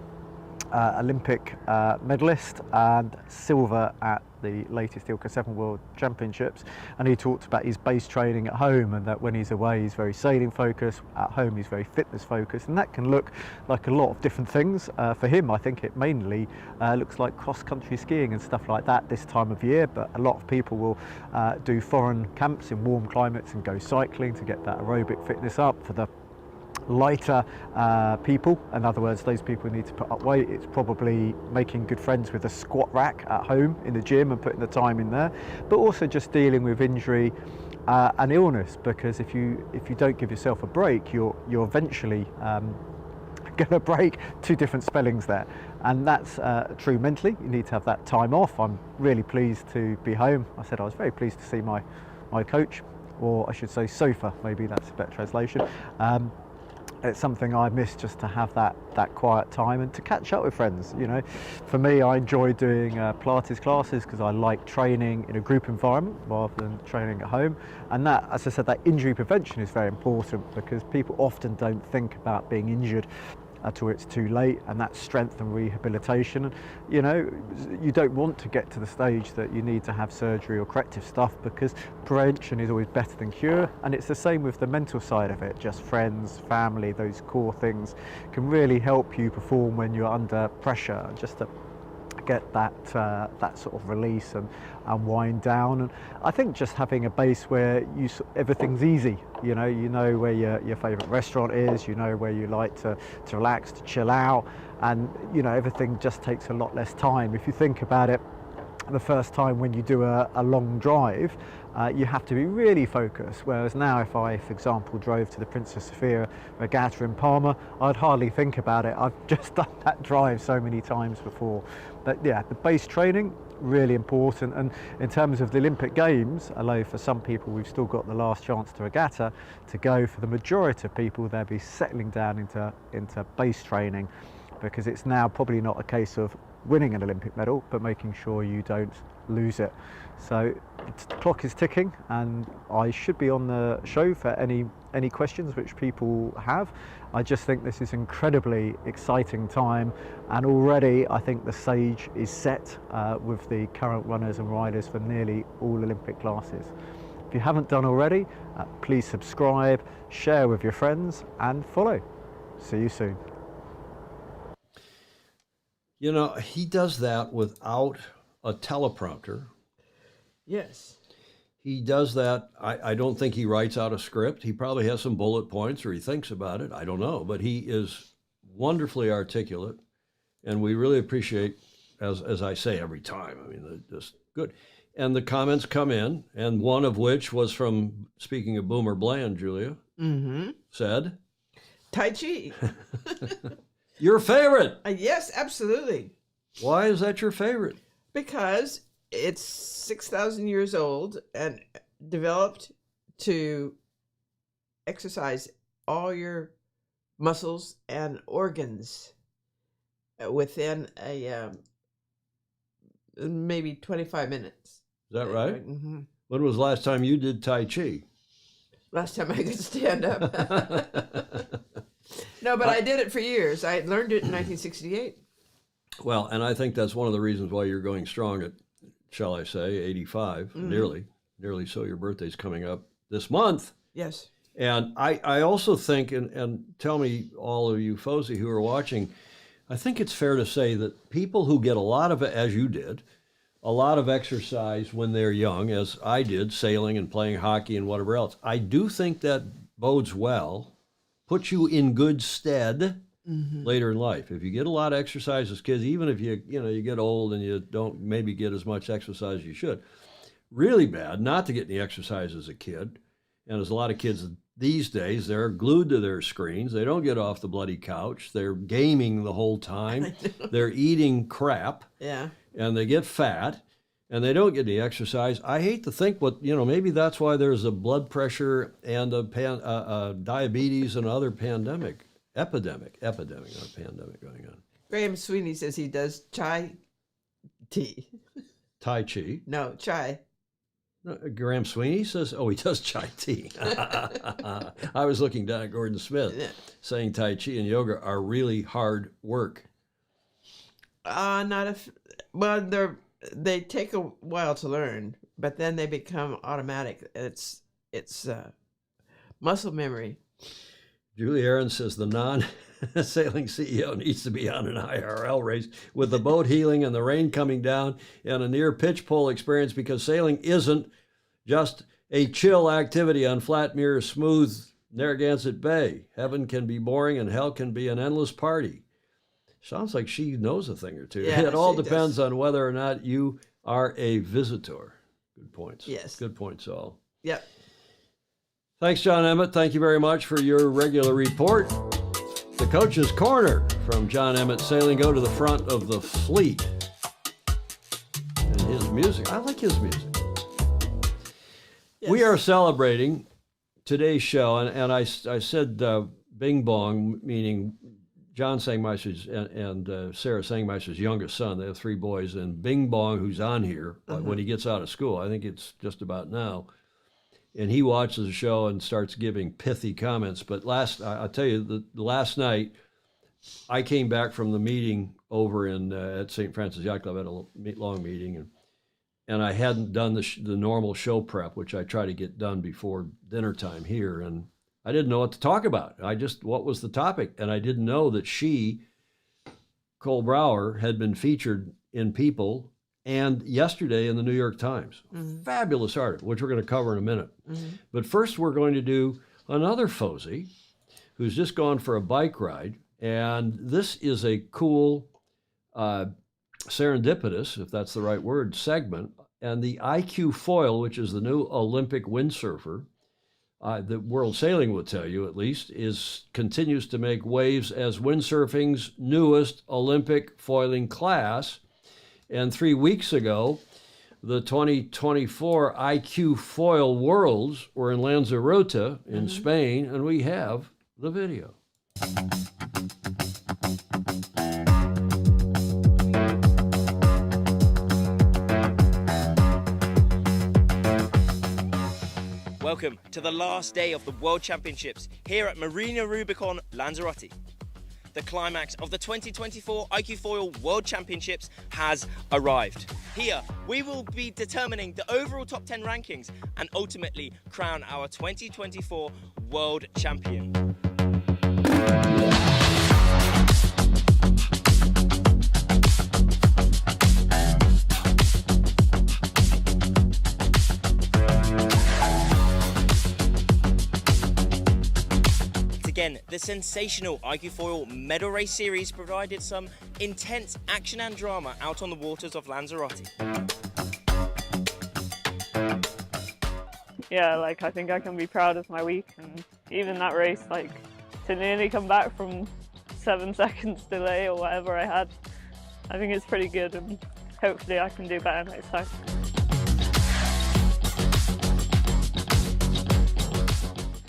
Olympic medalist and silver at the latest Ilka 7 World Championships, and he talked about his base training at home, and that when he's away he's very sailing focused, at home he's very fitness focused, and that can look like a lot of different things. For him, I think it mainly looks like cross-country skiing and stuff like that this time of year, but a lot of people will do foreign camps in warm climates and go cycling to get that aerobic fitness up. For the lighter people, in other words those people who need to put up weight, it's probably making good friends with a squat rack at home in the gym and putting the time in there, but also just dealing with injury and illness, because if you don't give yourself a break, you're eventually going to break two different spellings there, and that's true mentally. You need to have that time off. I'm really pleased to be home. I said I was very pleased to see my coach, or I should say sofa, maybe that's a better translation. It's something I miss, just to have that quiet time and to catch up with friends. You know, for me, I enjoy doing Pilates classes because I like training in a group environment rather than training at home. And that, as I said, that injury prevention is very important, because people often don't think about being injured until it's too late, and that's strength and rehabilitation. And you know, you don't want to get to the stage that you need to have surgery or corrective stuff, because prevention is always better than cure. And it's the same with the mental side of it. Just friends, family, those core things can really help you perform when you're under pressure, just to get that sort of release and wind down. And I think just having a base where everything's easy, you know where your favourite restaurant is, you know where you like to relax, to chill out, and you know everything just takes a lot less time. If you think about it, the first time when you do a long drive, you have to be really focused, whereas now if I, for example, drove to the Princess Sophia Regatta in Palma, I'd hardly think about it. I've just done that drive so many times before. But yeah, the base training, really important. And in terms of the Olympic Games, although for some people we've still got the last chance to regatta to go, for the majority of people they'll be settling down into base training, because it's now probably not a case of winning an Olympic medal, but making sure you don't lose it. So the clock is ticking, and I should be on the show for any questions which people have. I just think this is incredibly exciting time, and already I think the stage is set with the current runners and riders for nearly all Olympic classes. If you haven't done already, please subscribe, share with your friends, and follow. See you soon. You know, he does that without a teleprompter. Yes. He does that. I don't think he writes out a script. He probably has some bullet points, or he thinks about it. I don't know. But he is wonderfully articulate, and we really appreciate, as I say every time, I mean, they're just good. And the comments come in, and one of which was from, speaking of Boomer Bland, Julia, said, Tai Chi. Your favorite? Yes, absolutely. Why is that your favorite? Because it's 6,000 years old and developed to exercise all your muscles and organs within a maybe 25 minutes. Is that right? Mm-hmm. When was the last time you did Tai Chi? Last time I could stand up. No, but I did it for years. I learned it in 1968. Well, and I think that's one of the reasons why you're going strong at, shall I say, 85, nearly so. Your birthday's coming up this month. Yes. And I also think, and tell me, all of you Fozy who are watching, I think it's fair to say that people who get a lot of, as you did, a lot of exercise when they're young, as I did, sailing and playing hockey and whatever else, I do think that bodes well, puts you in good stead later in life. If you get a lot of exercise as kids, even if you get old and you don't maybe get as much exercise as you should, really bad not to get any exercise as a kid. And there's a lot of kids these days, they're glued to their screens. They don't get off the bloody couch. They're gaming the whole time. They're eating crap. Yeah. And they get fat, and they don't get any exercise. I hate to think maybe that's why there's a blood pressure and a diabetes and other epidemic going on. Graham Sweeney says he does chai tea. Tai Chi. No, chai. Graham Sweeney says, he does chai tea. I was looking down at Gordon Smith, saying Tai Chi and yoga are really hard work. They take a while to learn, but then they become automatic. It's muscle memory. Julie Aaron says the non-sailing CEO needs to be on an IRL race with the boat healing and the rain coming down and a near pitch pole experience, because sailing isn't just a chill activity on flat, mirror, smooth Narragansett Bay. Heaven can be boring and hell can be an endless party. Sounds like she knows a thing or two. Yeah, it all depends on whether or not you are a visitor. Good points. Yes. Good points, all. Yep. Thanks, John Emmett. Thank you very much for your regular report. The Coach's Corner from John Emmett Sailing. Go to the front of the fleet. And his music. I like his music. Yes. We are celebrating today's show, and I said Bing Bong, meaning John Sangmeister's and Sarah Sangmeister's youngest son. They have 3 boys, and Bing Bong, who's on here when he gets out of school, I think it's just about now, and he watches the show and starts giving pithy comments. But I'll tell you, the last night, I came back from the meeting over at St. Francis Yacht Club. I had a long meeting, and I hadn't done the normal show prep, which I try to get done before dinner time here, and I didn't know what to talk about. What was the topic? And I didn't know that Cole Brauer, had been featured in People and yesterday in the New York Times. Fabulous article, which we're going to cover in a minute. But first, we're going to do another Fozy who's just gone for a bike ride. And this is a cool, serendipitous, if that's the right word, segment. And the IQ Foil, which is the new Olympic windsurfer, the World Sailing will tell you, at least, continues to make waves as windsurfing's newest Olympic foiling class. And 3 weeks ago, the 2024 IQ Foil Worlds were in Lanzarote in Spain, and we have the video. Welcome to the last day of the World Championships here at Marina Rubicon, Lanzarote. The climax of the 2024 IQ Foil World Championships has arrived. Here, we will be determining the overall top 10 rankings and ultimately crown our 2024 World Champion. Again, the sensational IQ Foil Medal Race Series provided some intense action and drama out on the waters of Lanzarote. Yeah, I think I can be proud of my week, and even that race, to nearly come back from 7 seconds delay or whatever I had, I think it's pretty good, and hopefully I can do better next time.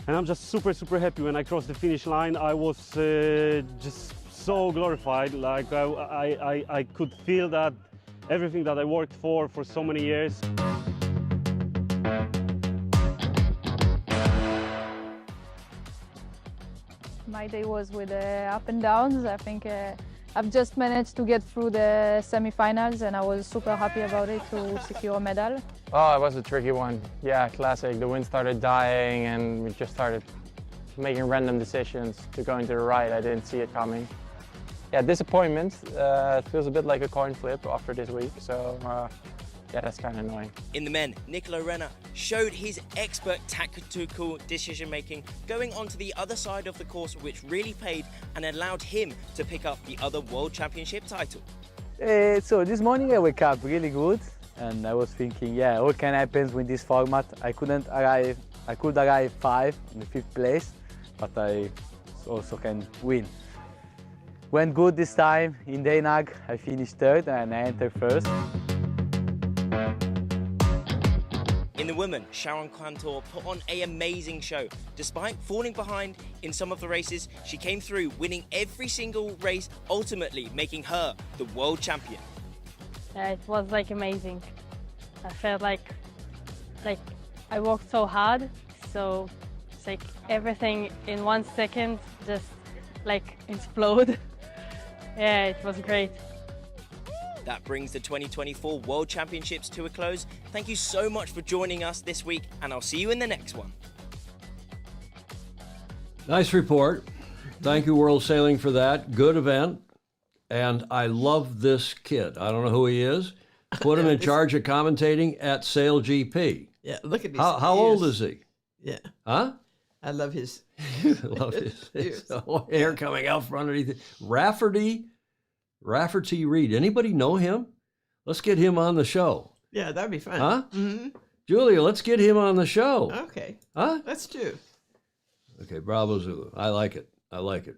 And I'm just super happy when I crossed the finish line. I was just so glorified. I could feel that everything that I worked for so many years. My day was with up and downs. I think I've just managed to get through the semi-finals and I was super happy about it to secure a medal. Oh, it was a tricky one. Yeah, classic. The wind started dying and we just started making random decisions to go into the right. I didn't see it coming. Yeah, disappointment. It feels a bit like a coin flip after this week, so yeah, that's kind of annoying. In the men, Nicola Renner showed his expert tactical decision making, going onto the other side of the course, which really paid and allowed him to pick up the other World Championship title. So this morning I wake up really good, and I was thinking, yeah, what can happen with this format? I could arrive 5 in the 5th place, but I also can win. Went good this time. In Den Haag I finished 3rd and I entered 1st. In the women, Sharon Cantor put on an amazing show. Despite falling behind in some of the races, she came through, winning every single race, ultimately making her the world champion. It was like amazing. I felt like I worked so hard, so it's like everything in 1 second just like explode. Yeah, it was great. That brings the 2024 World Championships to a close. Thank you so much for joining us this week, and I'll see you in the next one. Nice report. Thank you, World Sailing, for that. Good event. And I love this kid. I don't know who he is. Put him in charge of commentating at Sail GP. Yeah, look at his How old is he? Yeah. Huh? I love his love his hair coming out from underneath it. Rafferty Reed. Anybody know him? Let's get him on the show. Yeah, that'd be fun. Huh? Mm-hmm. Julia, let's get him on the show. Okay. Huh? Let's do. Okay, bravo Zulu. I like it. I like it.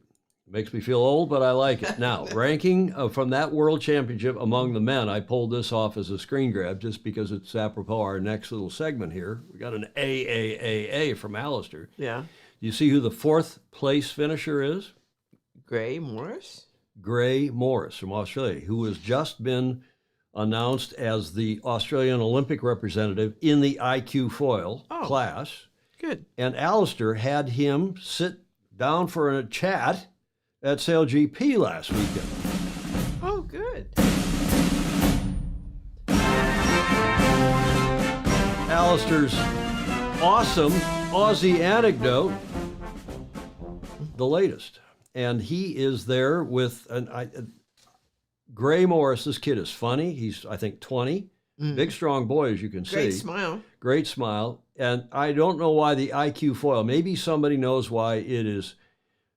Makes me feel old, but I like it. Now, ranking from that World Championship among the men, I pulled this off as a screen grab just because it's apropos our next little segment here. We got an AAAA from Alistair. Yeah. Do you see who the 4th place finisher is? Gray Morris? Gray Morris from Australia, who has just been announced as the Australian Olympic representative in the IQ foil class. Good. And Alistair had him sit down for a chat at Sail GP last weekend. Oh, good. Alistair's awesome Aussie anecdote, the latest. And he is there with Gray Morris. This kid is funny. He's, I think, 20. Big, strong boy, as you can see. Great smile. Great smile. And I don't know why the IQ foil, maybe somebody knows why it is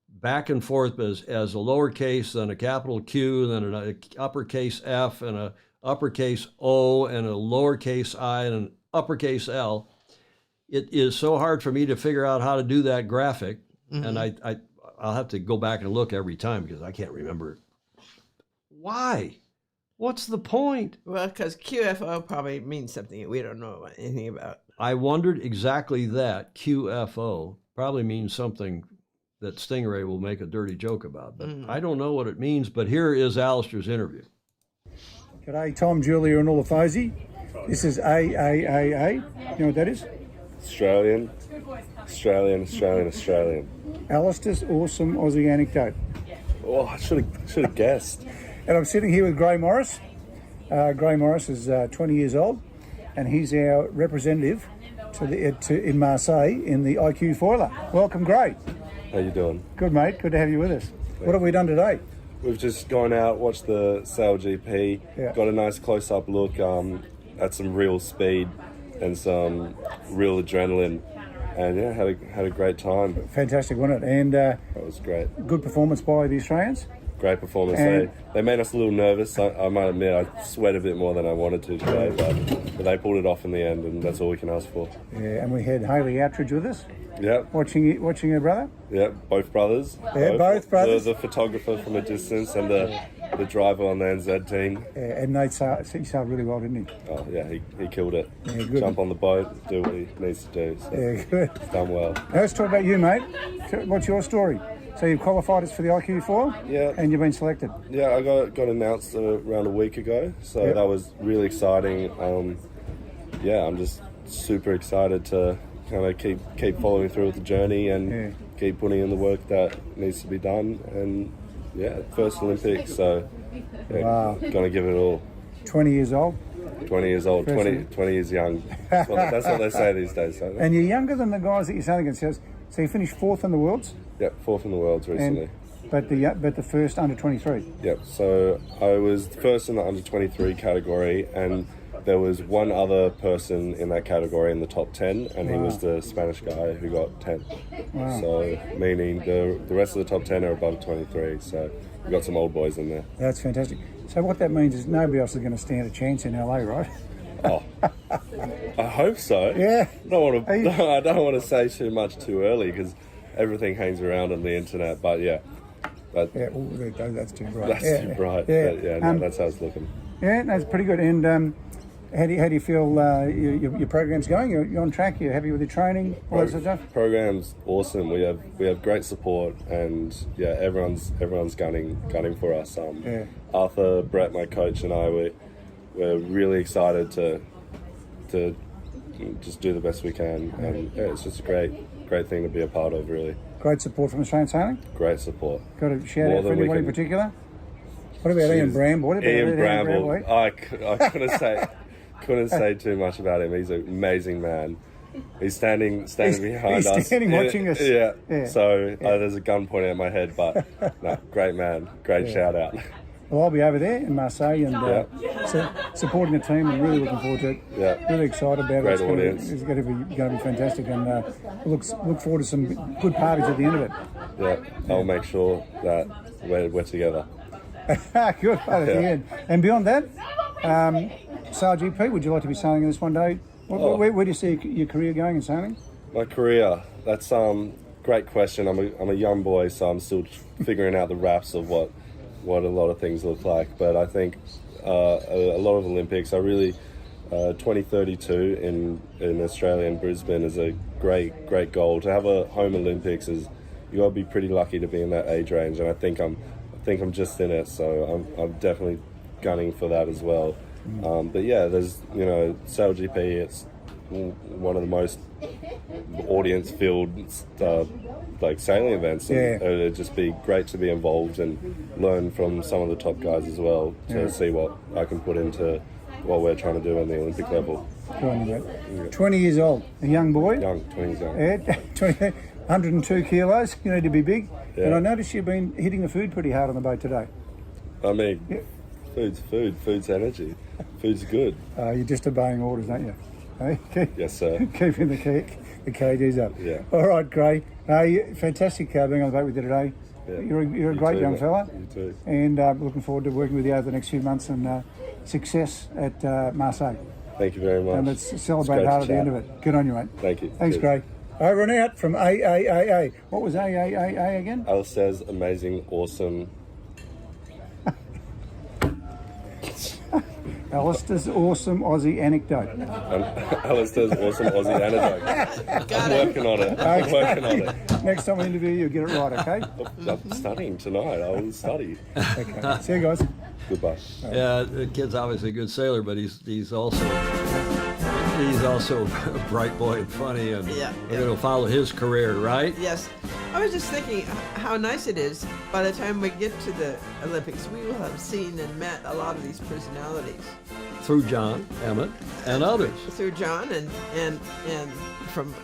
back and forth as a lowercase, then a capital Q, then an uppercase F, and a uppercase O, and a lowercase I, and an uppercase L. It is so hard for me to figure out how to do that graphic. And I'll have to go back and look every time because I can't remember. Why? What's the point? Well, because QFO probably means something we don't know anything about. I wondered exactly that. QFO probably means something that Stingray will make a dirty joke about, but I don't know what it means. But here is Alistair's interview. G'day, Tom, Julia, and all the Fozy. This is AAAA. You know what that is? Australian. Alistair's awesome Aussie anecdote. Oh, I should have guessed. And I'm sitting here with Gray Morris. Gray Morris is 20 years old, and he's our representative in Marseille in the IQ foiler. Welcome, Gray. How you doing? Good, mate. Good to have you with us. What have we done today? We've just gone out, watched the Sail GP, got a nice close-up look at some real speed and some real adrenaline, and yeah, had a great time. Fantastic, wasn't it? And that was great. Good performance by the Australians. Great performance. They made us a little nervous. I might admit I sweat a bit more than I wanted to today, but they pulled it off in the end, and that's all we can ask for. Yeah, and we had Hayley Outridge with us. Yep. Watching her brother. Yep, both brothers. Yeah, both brothers. The photographer from a distance and the driver on the NZ team. Yeah, and Nate he sailed really well, didn't he? Oh yeah, he killed it. Yeah, good. Jump on the boat, do what he needs to do. So yeah, good. He's done well. Now let's talk about you, mate. What's your story? So you've qualified us for the IQ foil? Yeah. And you've been selected? Yeah, I got announced around a week ago, so that was really exciting. Yeah, I'm just super excited to kind of keep following through with the journey and keep putting in the work that needs to be done, and Yeah, first Olympics, so yeah, Wow. gonna give it all. 20 years old. 20 years old, 20 years young. That's what they say these days, don't they? And you're younger than the guys that you're sailing against. So you finished 4th in the Worlds? Yep, 4th in the Worlds recently. But the first under 23. Yep, so I was first in the under 23 category, and there was one other person in that category in the top 10, and he was the Spanish guy who got 10. Wow. So meaning the rest of the top 10 are above 23, so we've got some old boys in there. That's fantastic. So what that means is nobody else is going to stand a chance in LA, right? Oh, I hope so. Yeah. I don't want to say too much too early because everything hangs around on the internet, but yeah. Yeah, that's too bright. That's too bright. Yeah, But yeah, no, that's how it's looking. Yeah, that's pretty good. And how do you feel your program's going? You're on track. You're happy with your training? All that sort of stuff. Program's awesome. We have great support, and yeah, everyone's gunning for us. Arthur, Brett, my coach, and I we're really excited to just do the best we can, and yeah, it's just a great thing to be a part of, really. Great support from Australian Sailing. Great support. Got a shout out for anybody in particular? What about Ian Bramble? Ian Bramble. I couldn't say too much about him. He's an amazing man. He's standing behind us. He's standing watching us. Yeah. So there's a gun pointing at my head, but no, great man. Great shout out. Well, I'll be over there in Marseille and supporting the team, and really looking forward to it. Yeah. Really excited about Great it. audience. It's going to be fantastic, and look forward to some good parties at the end of it. Yeah, I'll make sure that we're together. Good at the end. And beyond that, Sail GP, would you like to be sailing in this one day? Where do you see your career going in sailing? My career, that's great question. I'm a young boy, so I'm still figuring out the wraps of what a lot of things look like. But I think a lot of Olympics, 2032 in Australia and Brisbane is a great goal. To have a home Olympics is, you got to be pretty lucky to be in that age range, and I think I'm just in it, so I'm definitely gunning for that as well. But yeah, there's Sail GP. It's one of the most audience-filled like sailing events, and it'd just be great to be involved and learn from some of the top guys as well to see what I can put into what we're trying to do on the Olympic level. Good on you, mate. 20 years old, a young boy. 20 years old. Yeah, 102 kilos. You need to be big. Yeah. And I noticed you've been hitting the food pretty hard on the boat today. I mean, food's food. Food's energy. Food's good. You're just obeying orders, aren't you? Hey? Yes, sir. Keeping the kgs up. Yeah. All right, great. Fantastic being on the boat with you today. Yeah. You're a great young fella. You too. And looking forward to working with you over the next few months, and success at Marseille. Thank you very much. And let's celebrate hard at the end of it. Good on you, mate. Thank you. Thanks, Gray. Over and out from AAAA. What was AAAA again? Alistair's amazing, awesome. Alistair's awesome Aussie anecdote. Alistair's awesome Aussie anecdote. I'm working on it. I'm working on it. Next time I interview you, get it right, okay? I'm studying tonight. I will study. Okay. See you guys. Goodbye. Yeah, the kid's obviously a good sailor, but he's also a bright boy and funny, and we're going to follow his career, right? Yes. I was just thinking how nice it is by the time we get to the Olympics, we will have seen and met a lot of these personalities. Through John, Emmett, and others. Through John and from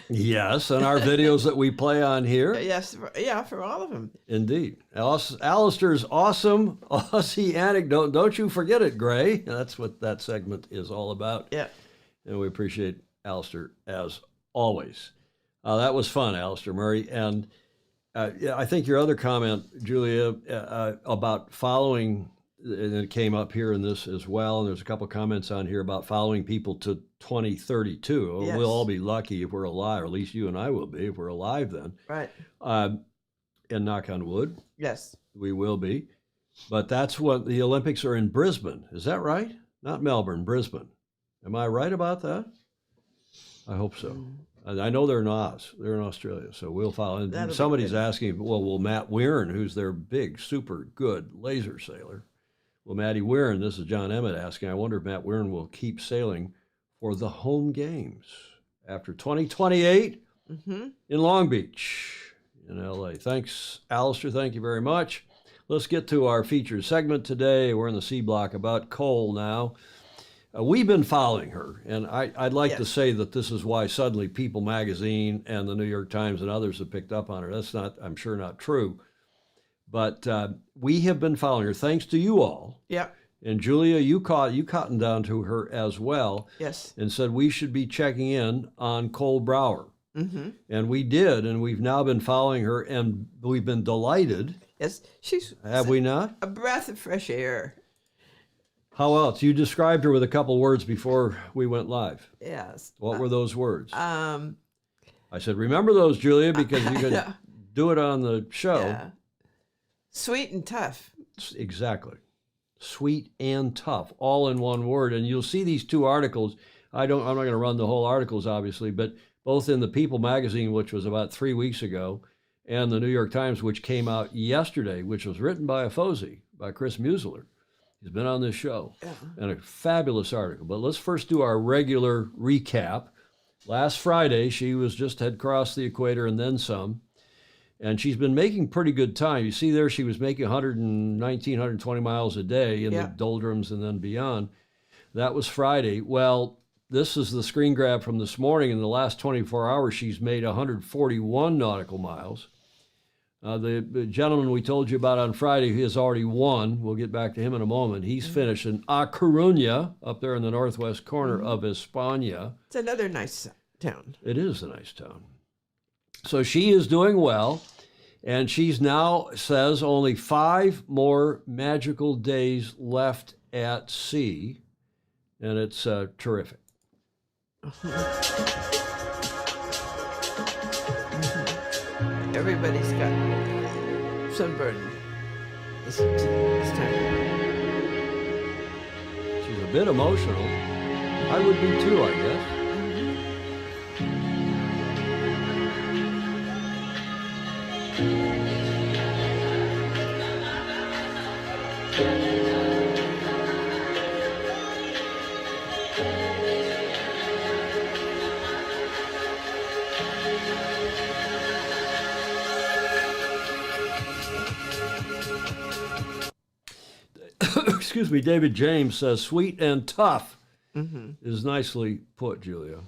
yes, and our videos that we play on here. Yes, for all of them. Indeed. Alistair's awesome Aussie anecdote. Don't you forget it, Gray. That's what that segment is all about. Yeah. And we appreciate Alistair as always. That was fun, Alistair Murray. And I think your other comment, Julia, about following, and it came up here in this as well, and there's a couple comments on here about following people to 2032. Yes. We'll all be lucky if we're alive, or at least you and I will be if we're alive then. Right. And knock on wood. Yes. We will be. But that's what the Olympics are in Brisbane. Is that right? Not Melbourne, Brisbane. Am I right about that? I hope so. And I know they're in Oz. They're in Australia, so we'll follow. And somebody's asking, well, will Matt Weirin, who's their big, super good laser sailor, will Matty Weirin, this is John Emmett asking, I wonder if Matt Weirin will keep sailing for the home games after 2028 in Long Beach in LA. Thanks, Alistair. Thank you very much. Let's get to our featured segment today. We're in the C block about Cole now. We've been following her, and I'd like to say that this is why suddenly People Magazine and the New York Times and others have picked up on her. That's not, I'm sure, not true. But we have been following her thanks to you all. Yep. And Julia, you cottoned down to her as well. Yes. And said we should be checking in on Cole Brauer. Mm-hmm. And we did, and we've now been following her, and we've been delighted. Yes, she's... Have we not? A breath of fresh air. How else? You described her with a couple words before we went live. Yes. What were those words? I said, remember those, Julia, because you can do it on the show. Yeah. Sweet and tough. Exactly. Sweet and tough, all in one word. And you'll see these two articles. I'm not going to run the whole articles, obviously, but both in the People magazine, which was about 3 weeks ago, and the New York Times, which came out yesterday, which was written by a Fozy, by Chris Musler. He's been on this show. Yeah. And a fabulous article. But let's first do our regular recap. Last Friday, she had crossed the equator and then some. And she's been making pretty good time. You see there, she was making 119, 120 miles a day in the doldrums and then beyond. That was Friday. Well, this is the screen grab from this morning. In the last 24 hours, she's made 141 nautical miles. The gentleman we told you about on Friday, he has already won. We'll get back to him in a moment. He's finished in A Coruña, up there in the northwest corner of España. It's another nice town. It is a nice town. So she is doing well, and she's now says only 5 more magical days left at sea, and it's terrific. Everybody's got sunburn this time. She's a bit emotional. I would be too, I guess. Excuse me, David James says, sweet and tough is nicely put, Julia.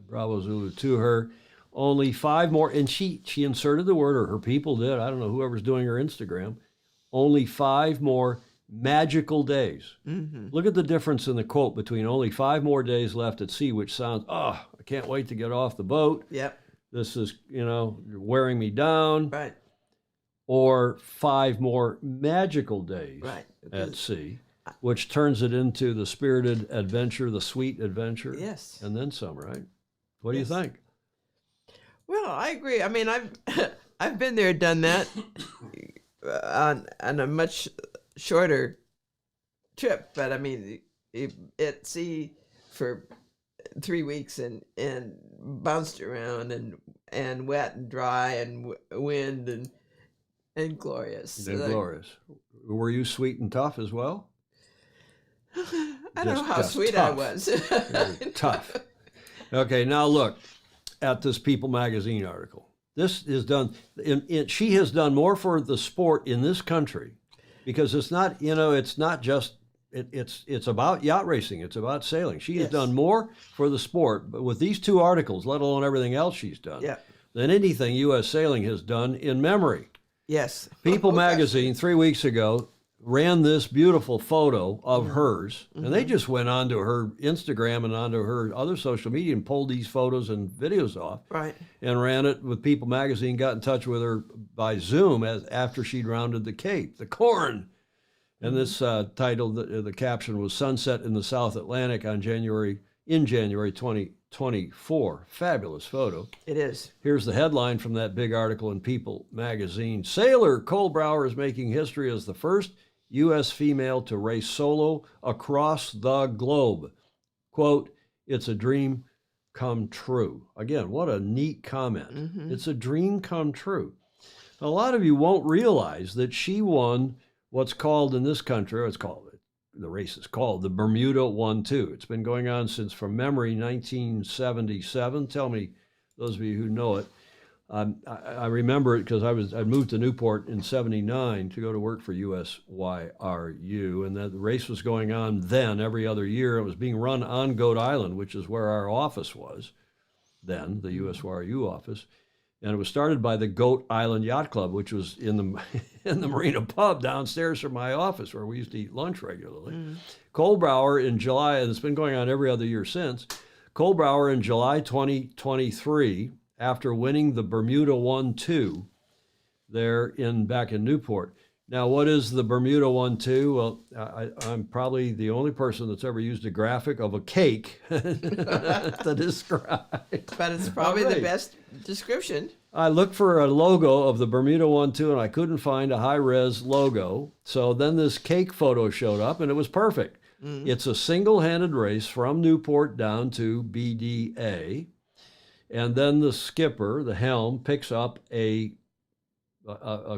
Bravo Zulu to her. Only 5 more, and she inserted the word, or her people did, I don't know, whoever's doing her Instagram, only 5 more magical days. Look at the difference in the quote between only 5 more days left at sea, which sounds, I can't wait to get off the boat. Yep. This is, wearing me down. Right. Or 5 more magical days at sea, which turns it into the spirited adventure, the sweet adventure. Yes. And then some, right? What do you think? Well, I agree. I mean, I've been there, done that on a much shorter trip, but I mean, at sea for 3 weeks and bounced around and wet and dry and wind and glorious. And glorious. Were you sweet and tough as well? I don't know how sweet tough. I was. Tough. Okay, now look at this People magazine article. This is done. She has done more for the sport in this country, because it's not. It's not just. It's about yacht racing. It's about sailing. She has done more for the sport, but with these 2 articles, let alone everything else she's done, than anything U.S. Sailing has done in memory. Yes. People magazine 3 weeks ago ran this beautiful photo of hers, and they just went onto her Instagram and onto her other social media and pulled these photos and videos off. Right. And ran it with People magazine, got in touch with her by Zoom after she'd rounded the Cape, the Corn. And this title, the caption was Sunset in the South Atlantic in January 2024. Fabulous photo. It is. Here's the headline from that big article in People magazine. Sailor Cole Brauer is making history as the first U.S. female to race solo across the globe. Quote, it's a dream come true. Again, what a neat comment. It's a dream come true. A lot of you won't realize that she won what's called in this country, the race is called, the Bermuda 1-2. It's been going on since, from memory, 1977. Tell me, those of you who know it. I remember it because I moved to Newport in '79 to go to work for USYRU, and the race was going on then every other year. It was being run on Goat Island, which is where our office was then, the USYRU office, and it was started by the Goat Island Yacht Club, which was in the Marina Pub downstairs from my office, where we used to eat lunch regularly. Cole Brauer in July, and it's been going on every other year since. Cole Brauer in July 2023. After winning the Bermuda 1-2 there back in Newport. Now, what is the Bermuda 1-2? Well, I'm probably the only person that's ever used a graphic of a cake to describe. But it's probably the best description. I looked for a logo of the Bermuda 1-2 and I couldn't find a high-res logo. So then this cake photo showed up and it was perfect. It's a single-handed race from Newport down to BDA. And then the skipper, the helm, picks up a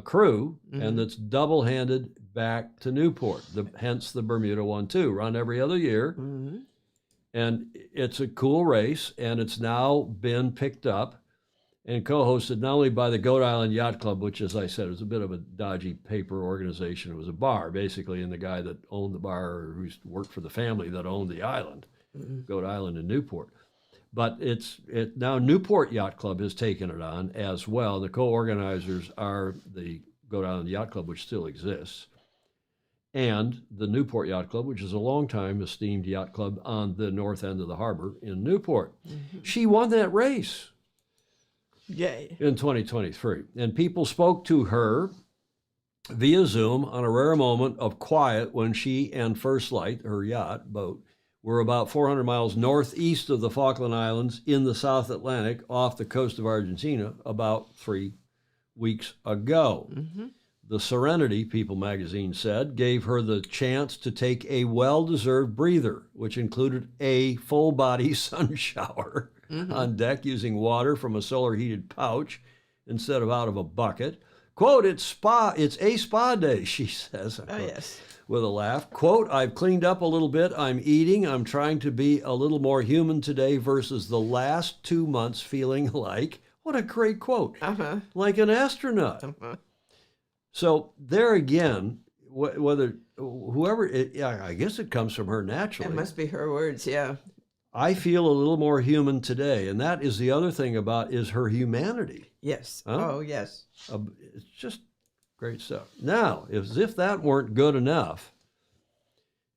crew, and that's double-handed back to Newport. Hence the Bermuda 1-2, run every other year. And it's a cool race, and it's now been picked up and co-hosted not only by the Goat Island Yacht Club, which, as I said, was a bit of a dodgy paper organization. It was a bar, basically, and the guy that owned the bar, or who worked for the family that owned the island, Goat Island in Newport. But now Newport Yacht Club has taken it on as well. The co-organizers are the Goat Island Yacht Club, which still exists, and the Newport Yacht Club, which is a long-time esteemed yacht club on the north end of the harbor in Newport. She won that race. Yay. In 2023. And people spoke to her via Zoom on a rare moment of quiet when she and First Light, her yacht boat, were about 400 miles northeast of the Falkland Islands in the South Atlantic off the coast of Argentina about 3 weeks ago. The Serenity, People magazine said, gave her the chance to take a well-deserved breather, which included a full-body sun shower on deck using water from a solar-heated pouch instead of out of a bucket. Quote, it's a spa day, she says. Oh, yes. With a laugh. Quote, I've cleaned up a little bit. I'm eating. I'm trying to be a little more human today versus the last 2 months feeling like, what a great quote, like an astronaut. So there again, I guess it comes from her naturally. It must be her words, yeah. I feel a little more human today. And that is the other thing is her humanity. Yes. Huh? Oh, yes. It's just great stuff. Now, as if that weren't good enough,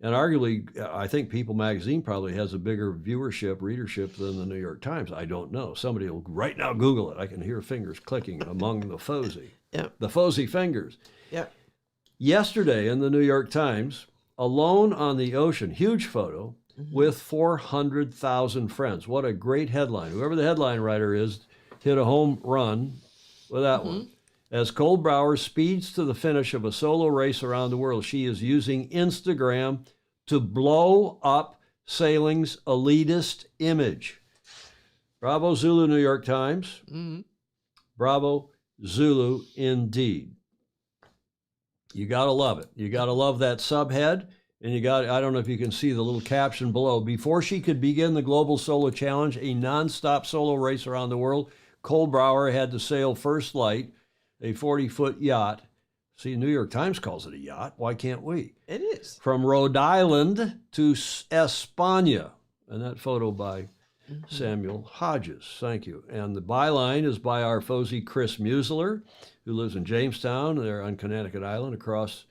and arguably, I think People magazine probably has a bigger readership than the New York Times. I don't know. Somebody will right now Google it. I can hear fingers clicking among the Fosey. Yep. The Fosey fingers. Yep. Yesterday in the New York Times, alone on the ocean, huge photo, with 400,000 friends. What a great headline. Whoever the headline writer is hit a home run with that one. As Cole Brauer speeds to the finish of a solo race around the world, she is using Instagram to blow up sailing's elitist image. Bravo Zulu, New York Times. Bravo Zulu indeed. You got to love it. You got to love that subhead. And I don't know if you can see the little caption below. Before she could begin the Global Solo Challenge, a nonstop solo race around the world, Cole Brauer had to sail First Light, a 40-foot yacht. See, New York Times calls it a yacht. Why can't we? It is. From Rhode Island to España. And that photo by Samuel Hodges. Thank you. And the byline is by our Fosey Chris Musler, who lives in Jamestown, there on Connecticut Island, across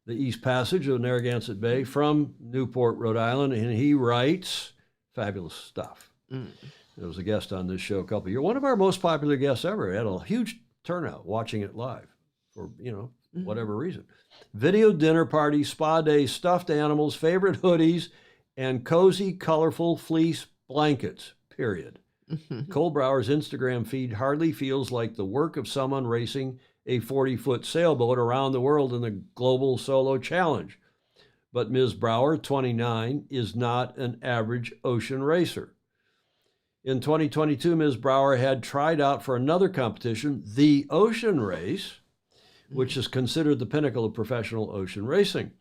the East Passage of Narragansett Bay from Newport, Rhode Island. And he writes fabulous stuff. There was a guest on this show a couple of years. One of our most popular guests ever. Had a huge turnout watching it live for, whatever reason. Video dinner party, spa day, stuffed animals, favorite hoodies, and cozy, colorful fleece blankets, period. Cole Brauer's Instagram feed hardly feels like the work of someone racing a 40-foot sailboat around the world in the Global Solo Challenge. But Ms. Brauer, 29, is not an average ocean racer. In 2022, Ms. Brauer had tried out for another competition, the Ocean Race, which is considered the pinnacle of professional ocean racing.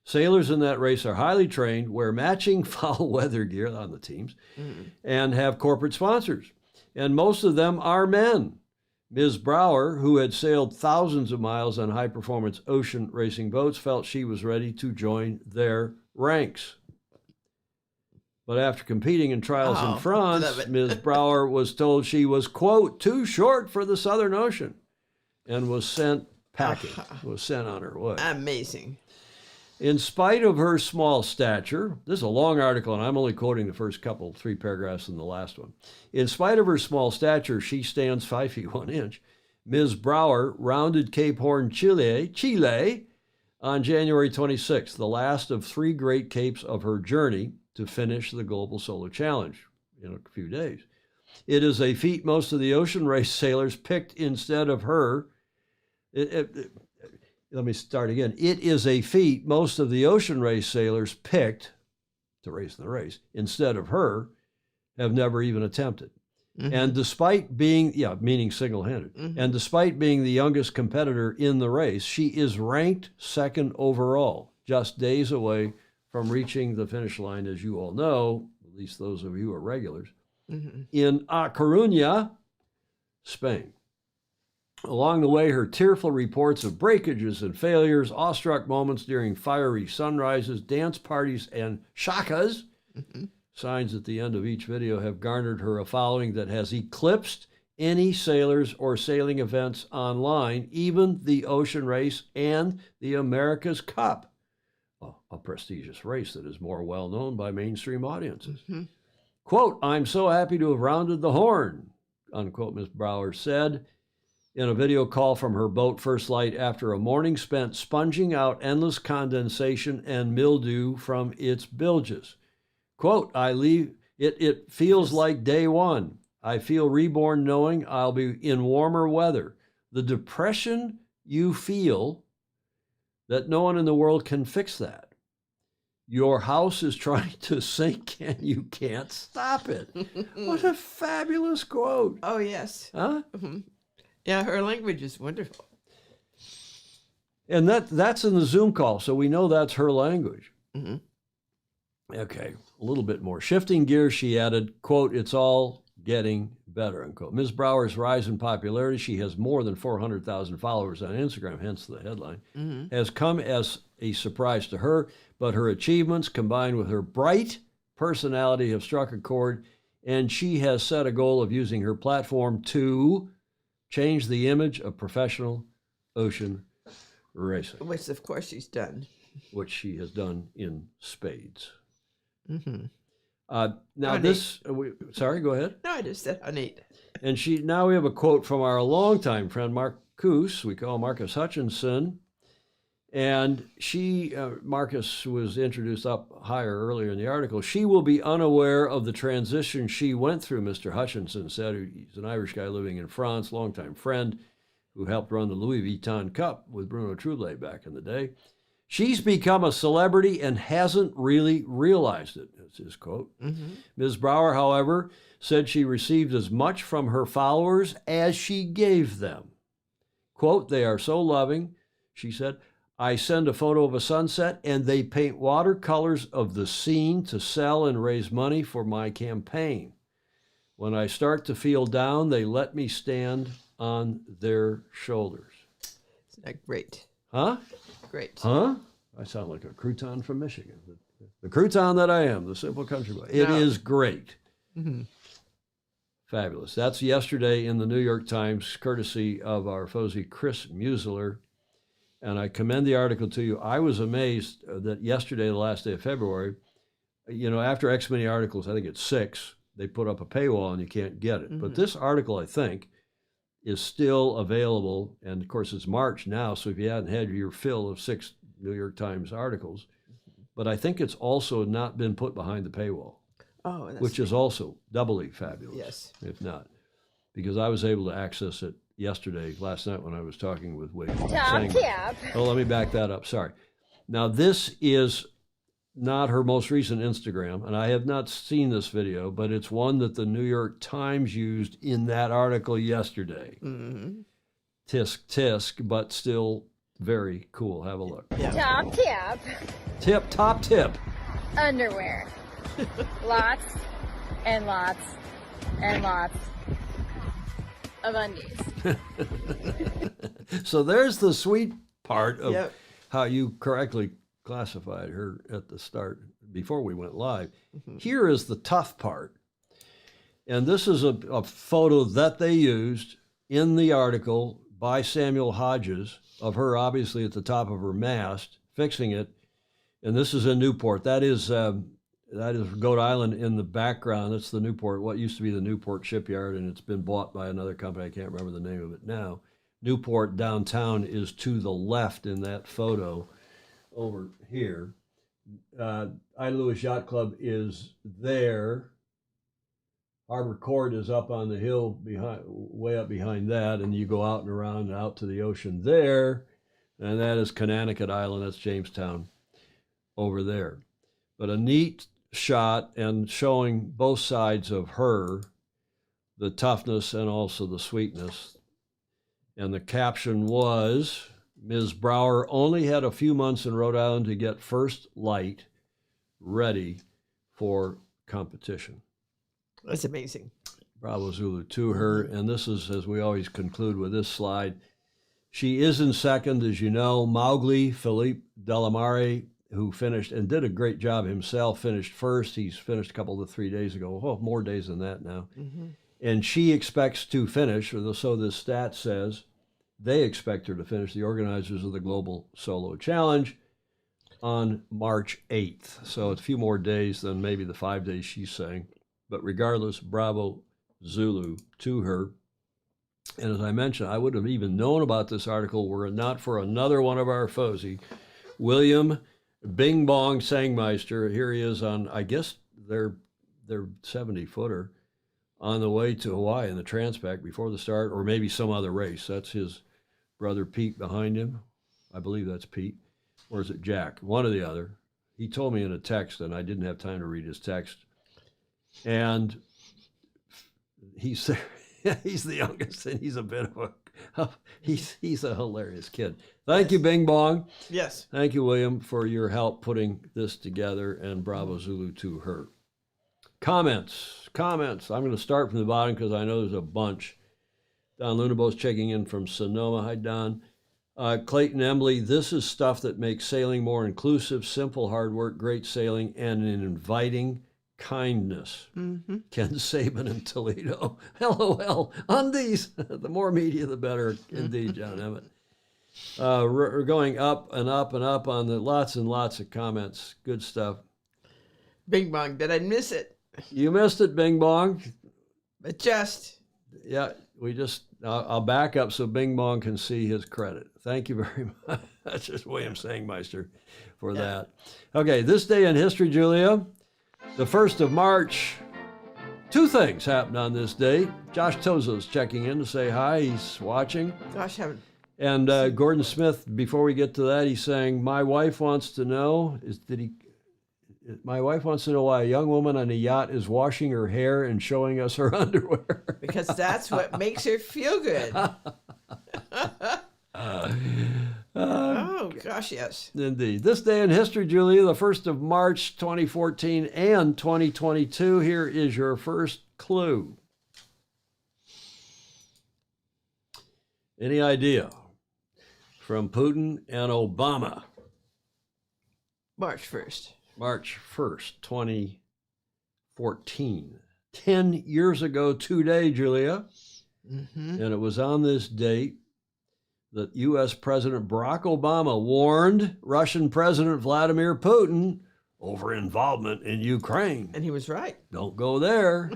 Sailors in that race are highly trained, wear matching foul weather gear on the teams, and have corporate sponsors. And most of them are men. Ms. Brauer, who had sailed thousands of miles on high-performance ocean racing boats, felt she was ready to join their ranks. But after competing in trials in France, Ms. Brauer was told she was, quote, too short for the Southern Ocean, and was sent packing, was sent on her way. Amazing. In spite of her small stature, this is a long article, and I'm only quoting the first couple, 3 paragraphs in the last one. In spite of her small stature, she stands 5 feet 1 inch. Ms. Brauer rounded Cape Horn, Chile, on January 26th, the last of 3 great capes of her journey to finish the Global Solar Challenge in a few days. It is a feat most of the ocean race sailors picked instead of her. Let me start again. It is a feat most of the ocean race sailors picked to race in the race instead of her have never even attempted. And despite being, meaning single-handed, and despite being the youngest competitor in the race, she is ranked 2nd overall, just days away from reaching the finish line, as you all know, at least those of you who are regulars, in A Coruña, Spain. Along the way, her tearful reports of breakages and failures, awestruck moments during fiery sunrises, dance parties, and shakas, signs at the end of each video, have garnered her a following that has eclipsed any sailors or sailing events online, even the ocean race and the America's Cup, a prestigious race that is more well-known by mainstream audiences. Quote, I'm so happy to have rounded the horn, unquote, Ms. Brauer said in a video call from her boat First Light after a morning spent sponging out endless condensation and mildew from its bilges. Quote, it feels like day one. I feel reborn knowing I'll be in warmer weather. The depression you feel, that no one in the world can fix that. Your house is trying to sink and you can't stop it. What a fabulous quote. Oh, yes. Huh? Yeah, her language is wonderful. And that's in the Zoom call, so we know that's her language. Okay, a little bit more. Shifting gears, she added, quote, it's all getting better, unquote. Ms. Brauer's rise in popularity, she has more than 400,000 followers on Instagram, hence the headline, has come as a surprise to her, but her achievements combined with her bright personality have struck a chord, and she has set a goal of using her platform to change the image of professional ocean racing. Which, of course, she's done. Which she has done in spades. How sorry, go ahead. No, I just said how neat. And now we have a quote from our longtime friend, Marcus, we call Marcus Hutchinson. And Marcus was introduced up higher earlier in the article. She will be unaware of the transition she went through, Mr. Hutchinson said. He's an Irish guy living in France, longtime friend who helped run the Louis Vuitton Cup with Bruno Trublet back in the day. She's become a celebrity and hasn't really realized it, that's his quote. Ms. Brauer, however, said she received as much from her followers as she gave them. Quote, they are so loving, she said. I send a photo of a sunset and they paint watercolors of the scene to sell and raise money for my campaign. When I start to feel down, they let me stand on their shoulders. Isn't that great? Huh? Great. Huh? I sound like a crouton from Michigan. The crouton that I am, the simple country boy. It is great. Fabulous. That's yesterday in the New York Times, courtesy of our Fozy Chris Museler. And I commend the article to you. I was amazed that yesterday, the last day of February, after X many articles, I think it's 6, they put up a paywall and you can't get it. But this article, I think, is still available. And of course, it's March now. So if you hadn't had your fill of 6 New York Times articles, but I think it's also not been put behind the paywall, which is also doubly fabulous. Yes. If not, because I was able to access it last night when I was talking with Wade. Let me back that up. Sorry. Now, this is not her most recent Instagram, and I have not seen this video, but it's one that the New York Times used in that article yesterday. Tisk, tisk, but still very cool. Have a look. Top tip. Top tip. Underwear. Lots and lots and lots of undies. So there's the sweet part of how you correctly classified her at the start before we went live. Here is the tough part. And this is a photo that they used in the article by Samuel Hodges of her obviously at the top of her mast, fixing it. And this is in Newport. That is Goat Island in the background. That's the Newport, what used to be the Newport shipyard, and it's been bought by another company. I can't remember the name of it now. Newport downtown is to the left in that photo over here. I. Lewis Yacht Club is there. Harbor Court is up on the hill behind, way up behind that, and you go out and around and out to the ocean there, and that is Conanicut Island. That's Jamestown over there. But a neat shot and showing both sides of her, the toughness and also the sweetness. And the caption was, Ms. Brauer only had a few months in Rhode Island to get first light ready for competition. That's amazing. Bravo Zulu to her. And this is, as we always conclude with this slide, she is in second, as you know. Mowgli, Philippe Delamare, who finished and did a great job himself, finished first. He's finished a couple of 3 days ago. Oh, more days than that now. And she expects to finish, or so this stat says, they expect her to finish, the organizers of the Global Solo Challenge, on March 8th. So it's a few more days than maybe the 5 days she's saying. But regardless, bravo Zulu to her. And as I mentioned, I wouldn't have even known about this article were it not for another one of our FOSI, William Bing Bong Sangmeister. Here he is on, I guess, their 70-footer on the way to Hawaii in the Transpac before the start, or maybe some other race. That's his brother Pete behind him. I believe that's Pete. Or is it Jack? One or the other. He told me in a text, and I didn't have time to read his text. And he's the youngest, and he's a bit of a he's a hilarious kid. Thank you, Bing Bong. Yes. Thank you, William, for your help putting this together, and bravo Zulu to her. Comments. I'm going to start from the bottom because I know there's a bunch. Don Lunabo's checking in from Sonoma. Hi, Don. Clayton Embley, this is stuff that makes sailing more inclusive, simple, hard work, great sailing, and an inviting kindness. Ken Saban in Toledo. LOL. Undies. The more media, the better. Indeed, John Emmett. We're going up and up and up on the lots and lots of comments. Good stuff. Bing Bong, did I miss it? You missed it, Bing Bong. But just. Yeah, I'll back up so Bing Bong can see his credit. Thank you very much. That's just William Sangmeister for that. Okay, this day in history, Julia. The 1st of March, 2 things happened on this day. Josh Tozo's checking in to say hi. He's watching. Gosh, haven't. And Gordon Smith, before we get to that, he's saying, my wife wants to know why a young woman on a yacht is washing her hair and showing us her underwear. Because that's what makes her feel good. Oh, gosh, yes. Indeed. This day in history, Julia, the 1st of March, 2014 and 2022. Here is your first clue. Any idea? From Putin and Obama. March 1st. March 1st, 2014. 10 years ago today, Julia. And it was on this date that U.S. President Barack Obama warned Russian President Vladimir Putin over involvement in Ukraine. And he was right. Don't go there.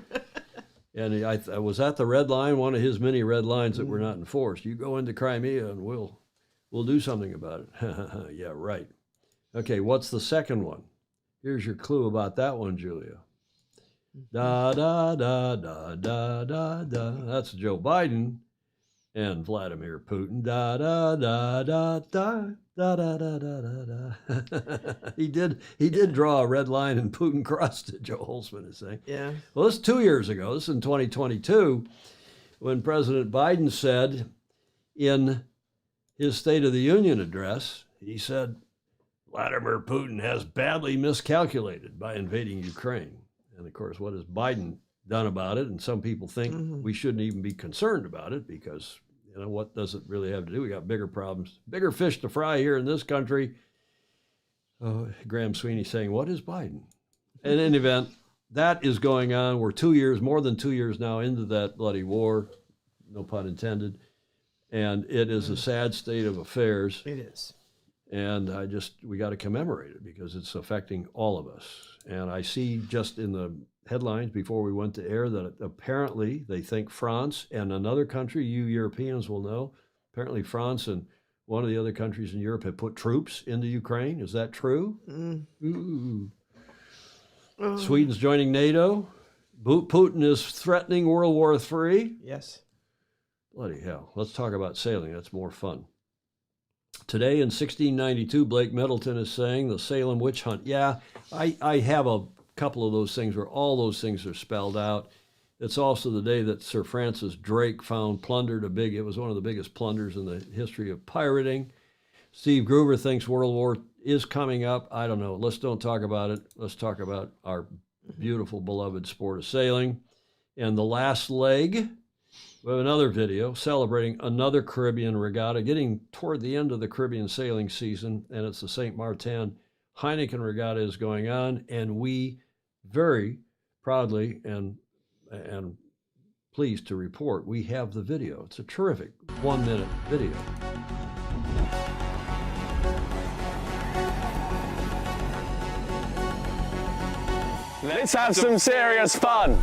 And I was at the red line, one of his many red lines that were not enforced. You go into Crimea and we'll do something about it. Yeah, right. Okay, what's the second one? Here's your clue about that one, Julia. Da, da, da, da, da, da, da. That's Joe Biden and Vladimir Putin. Da, da, da, da, da, da, da, da, da, da. He did draw a red line and Putin crossed it, Joe Holzman is saying. Yeah. Well, this is 2 years ago. This is in 2022 when President Biden said in his State of the Union address, he said, Vladimir Putin has badly miscalculated by invading Ukraine. And of course, what has Biden done about it? And some people think we shouldn't even be concerned about it because, you know, what does it really have to do? We got bigger problems, bigger fish to fry here in this country. Graham Sweeney saying, what is Biden? In any event, that is going on. We're 2 years, more than 2 years now into that bloody war, no pun intended. And it is a sad state of affairs. It is. And we got to commemorate it because it's affecting all of us. And I see just in the headlines before we went to air that apparently they think France and another country, you Europeans will know, apparently France and one of the other countries in Europe have put troops into Ukraine. Is that true? Ooh. Sweden's joining NATO. Putin is threatening World War III. Yes. Bloody hell. Let's talk about sailing. That's more fun. Today in 1692, Blake Middleton is saying the Salem witch hunt. Yeah, I have a couple of those things where all those things are spelled out. It's also the day that Sir Francis Drake it was one of the biggest plunders in the history of pirating. Steve Groover thinks World War is coming up. I don't know. Let's don't talk about it. Let's talk about our beautiful, beloved sport of sailing. And the last leg, we have another video celebrating another Caribbean regatta, getting toward the end of the Caribbean sailing season, and it's the St. Martin Heineken Regatta is going on, and we very proudly and pleased to report we have the video. It's a terrific 1-minute video. Let's have some serious fun.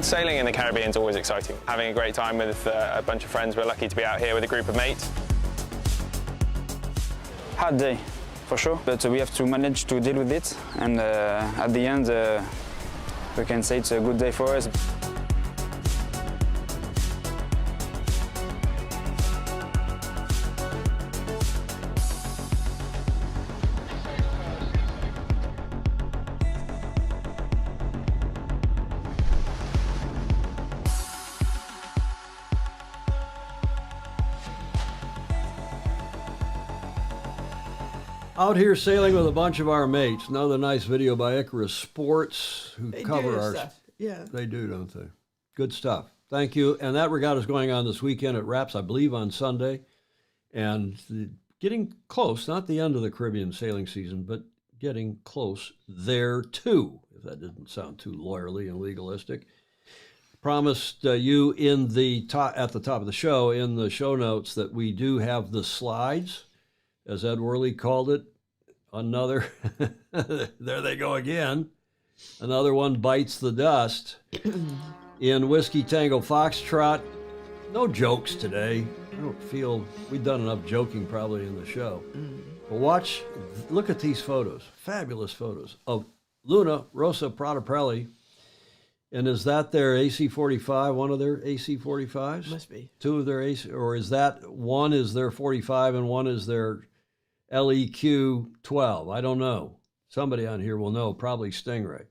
Sailing in the Caribbean is always exciting. Having a great time with a bunch of friends. We're lucky to be out here with a group of mates. Hard day, for sure, but we have to manage to deal with it, and at the end we can say it's a good day for us. Out here sailing with a bunch of our mates. Another nice video by Icarus Sports, who cover our stuff. Yeah. They do, don't they? Good stuff. Thank you. And that regatta is going on this weekend. It wraps, I believe, on Sunday. And getting close, not the end of the Caribbean sailing season, but getting close there too, if that didn't sound too lawyerly and legalistic. Promised you at the top of the show, in the show notes, that we do have the slides, as Ed Worley called it. Another, there they go again. Another one bites the dust. In Whiskey Tango Foxtrot, no jokes today. I don't feel we've done enough joking probably in the show. But look at these photos, fabulous photos of Luna Rosa Pradaprelli. And is that their AC-45, one of their AC-45s? Must be. Two of their AC, or is that one is their 45 and one is their LEQ-12? I don't know. Somebody on here will know, probably Stingray.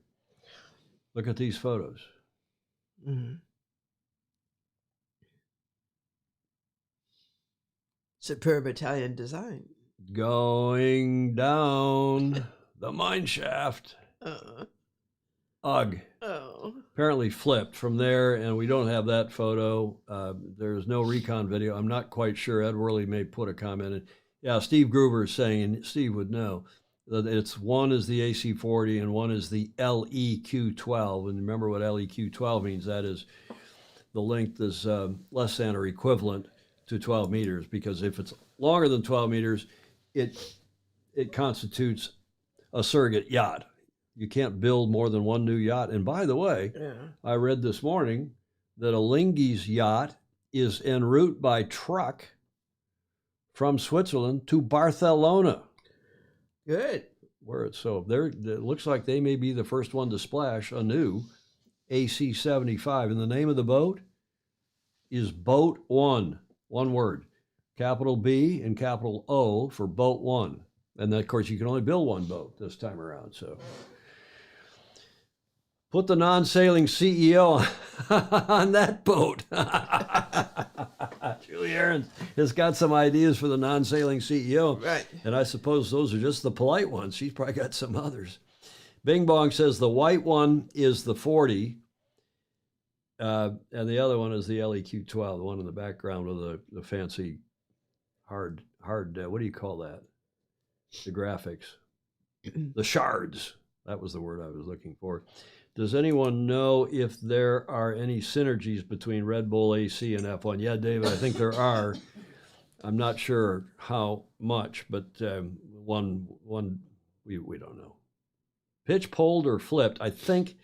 Look at these photos. Mm-hmm. Superb Italian design. Going down the mine shaft. Ugh. Oh. Apparently flipped from there, and we don't have that photo. There's no recon video. I'm not quite sure. Ed Worley may put a comment in. Yeah, Steve Gruber is saying, and Steve would know, that one is the AC-40 and one is the LEQ-12. And remember what LEQ-12 means. That is, the length is less than or equivalent to 12 meters, because if it's longer than 12 meters, it constitutes a surrogate yacht. You can't build more than one new yacht. And by the way, I read this morning that a Lingy's yacht is en route by truck from Switzerland to Barcelona. Good. It looks like they may be the first one to splash a new AC-75. And the name of the boat is Boat One. One word. Capital B and capital O for Boat One. And then, of course, you can only build one boat this time around. So put the non-sailing CEO on that boat. Julie Ahrens has got some ideas for the non-sailing CEO. Right. And I suppose those are just the polite ones. She's probably got some others. Bing Bong says the white one is the 40, and the other one is the LEQ-12, the one in the background with the fancy hard, what do you call that? The graphics. The shards. That was the word I was looking for. Does anyone know if there are any synergies between Red Bull AC and F1? Yeah, David, I think there are. I'm not sure how much, but one we don't know. Pitch pulled or flipped. I think,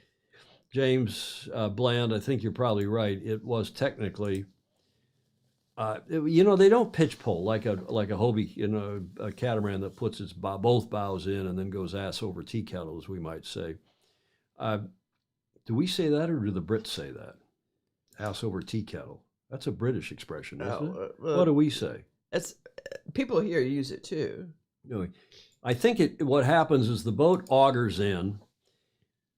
James Bland, I think you're probably right. It was technically, they don't pitch pull like a Hobie, a catamaran that puts its both bows in and then goes ass over tea kettle, as we might say. Do we say that, or do the Brits say that? Ass over tea kettle. That's a British expression, isn't it? What do we say? It's people here use it too. I think what happens is the boat augers in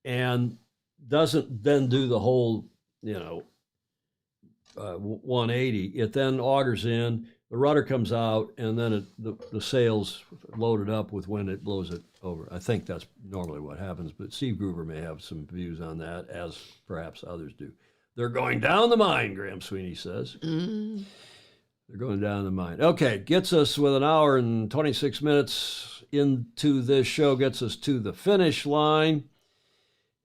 and doesn't then do the whole, 180. It then augers in, the rudder comes out, and then the sail's loaded up with when it blows it over. I think that's normally what happens, but Steve Gruber may have some views on that, as perhaps others do. They're going down the mine, Graham Sweeney says. Mm. They're going down the mine. Okay, gets us with an hour and 26 minutes into this show, gets us to the finish line.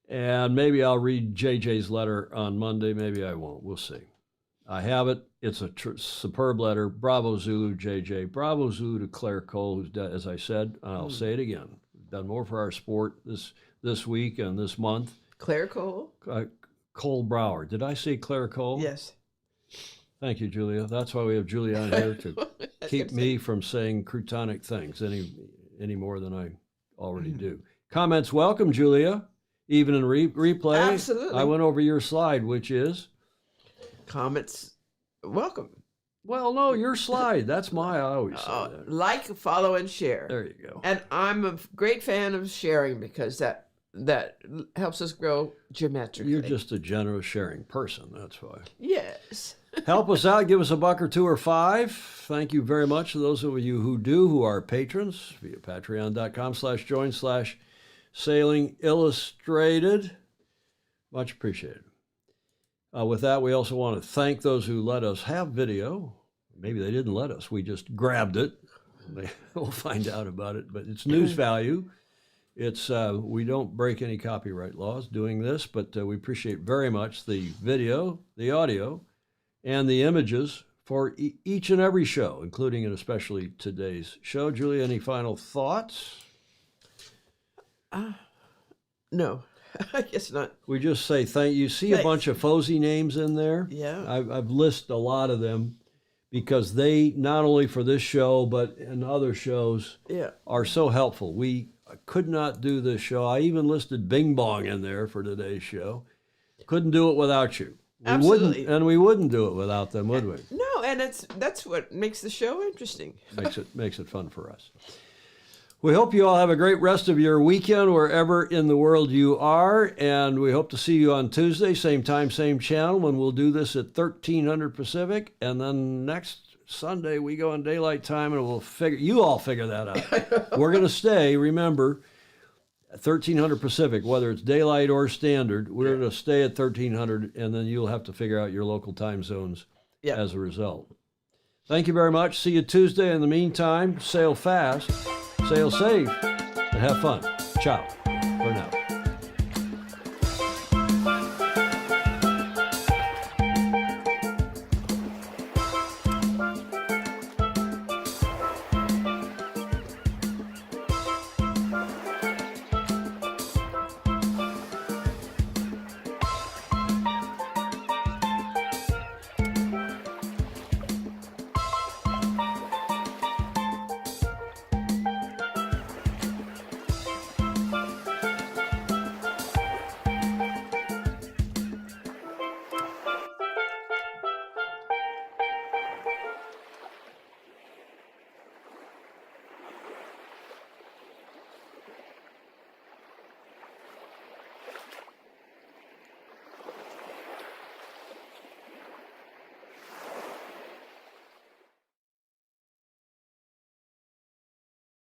And maybe I'll read JJ's letter on Monday. Maybe I won't. We'll see. I have it. It's a superb letter. Bravo Zulu, JJ. Bravo Zulu to Claire Cole, who's, as I said, I'll say it again, done more for our sport this week and this month. Claire Cole? Cole Brauer. Did I say Claire Cole? Yes. Thank you, Julia. That's why we have Julia on here to keep me from saying croutonic things any more than I already do. Comments welcome, Julia. Even in replay. Absolutely. I went over your slide, which is? Comments welcome. Well, no, your slide. That's I always say that. Like, follow, and share. There you go. And I'm a great fan of sharing because that helps us grow geometrically. You're just a generous sharing person. That's why. Yes. Help us out. Give us $1 or $2 or $5. Thank you very much to those of you who are patrons via patreon.com/join/Sailing Illustrated. Much appreciated. With that, we also want to thank those who let us have video. Maybe they didn't let us. We just grabbed it. We'll find out about it. But it's news value. It's we don't break any copyright laws doing this, but we appreciate very much the video, the audio, and the images for each and every show, including and especially today's show. Julia, any final thoughts? No, I guess not. We just say thank you. See a bunch of Fosey names in there? Yeah. I've listed a lot of them because they, not only for this show, but in other shows, are so helpful. We could not do this show. I even listed Bing Bong in there for today's show. Couldn't do it without you. Absolutely. We wouldn't do it without them, would we? No, and that's what makes the show interesting. Makes it fun for us. We hope you all have a great rest of your weekend wherever in the world you are, and we hope to see you on Tuesday, same time, same channel, when we'll do this at 1300 Pacific, and then next Sunday we go in daylight time, and you all figure that out. We're going to stay, remember, at 1300 Pacific, whether it's daylight or standard, we're going to stay at 1300, and then you'll have to figure out your local time zones as a result. Thank you very much. See you Tuesday. In the meantime, sail fast, sail safe, and have fun. Ciao for now.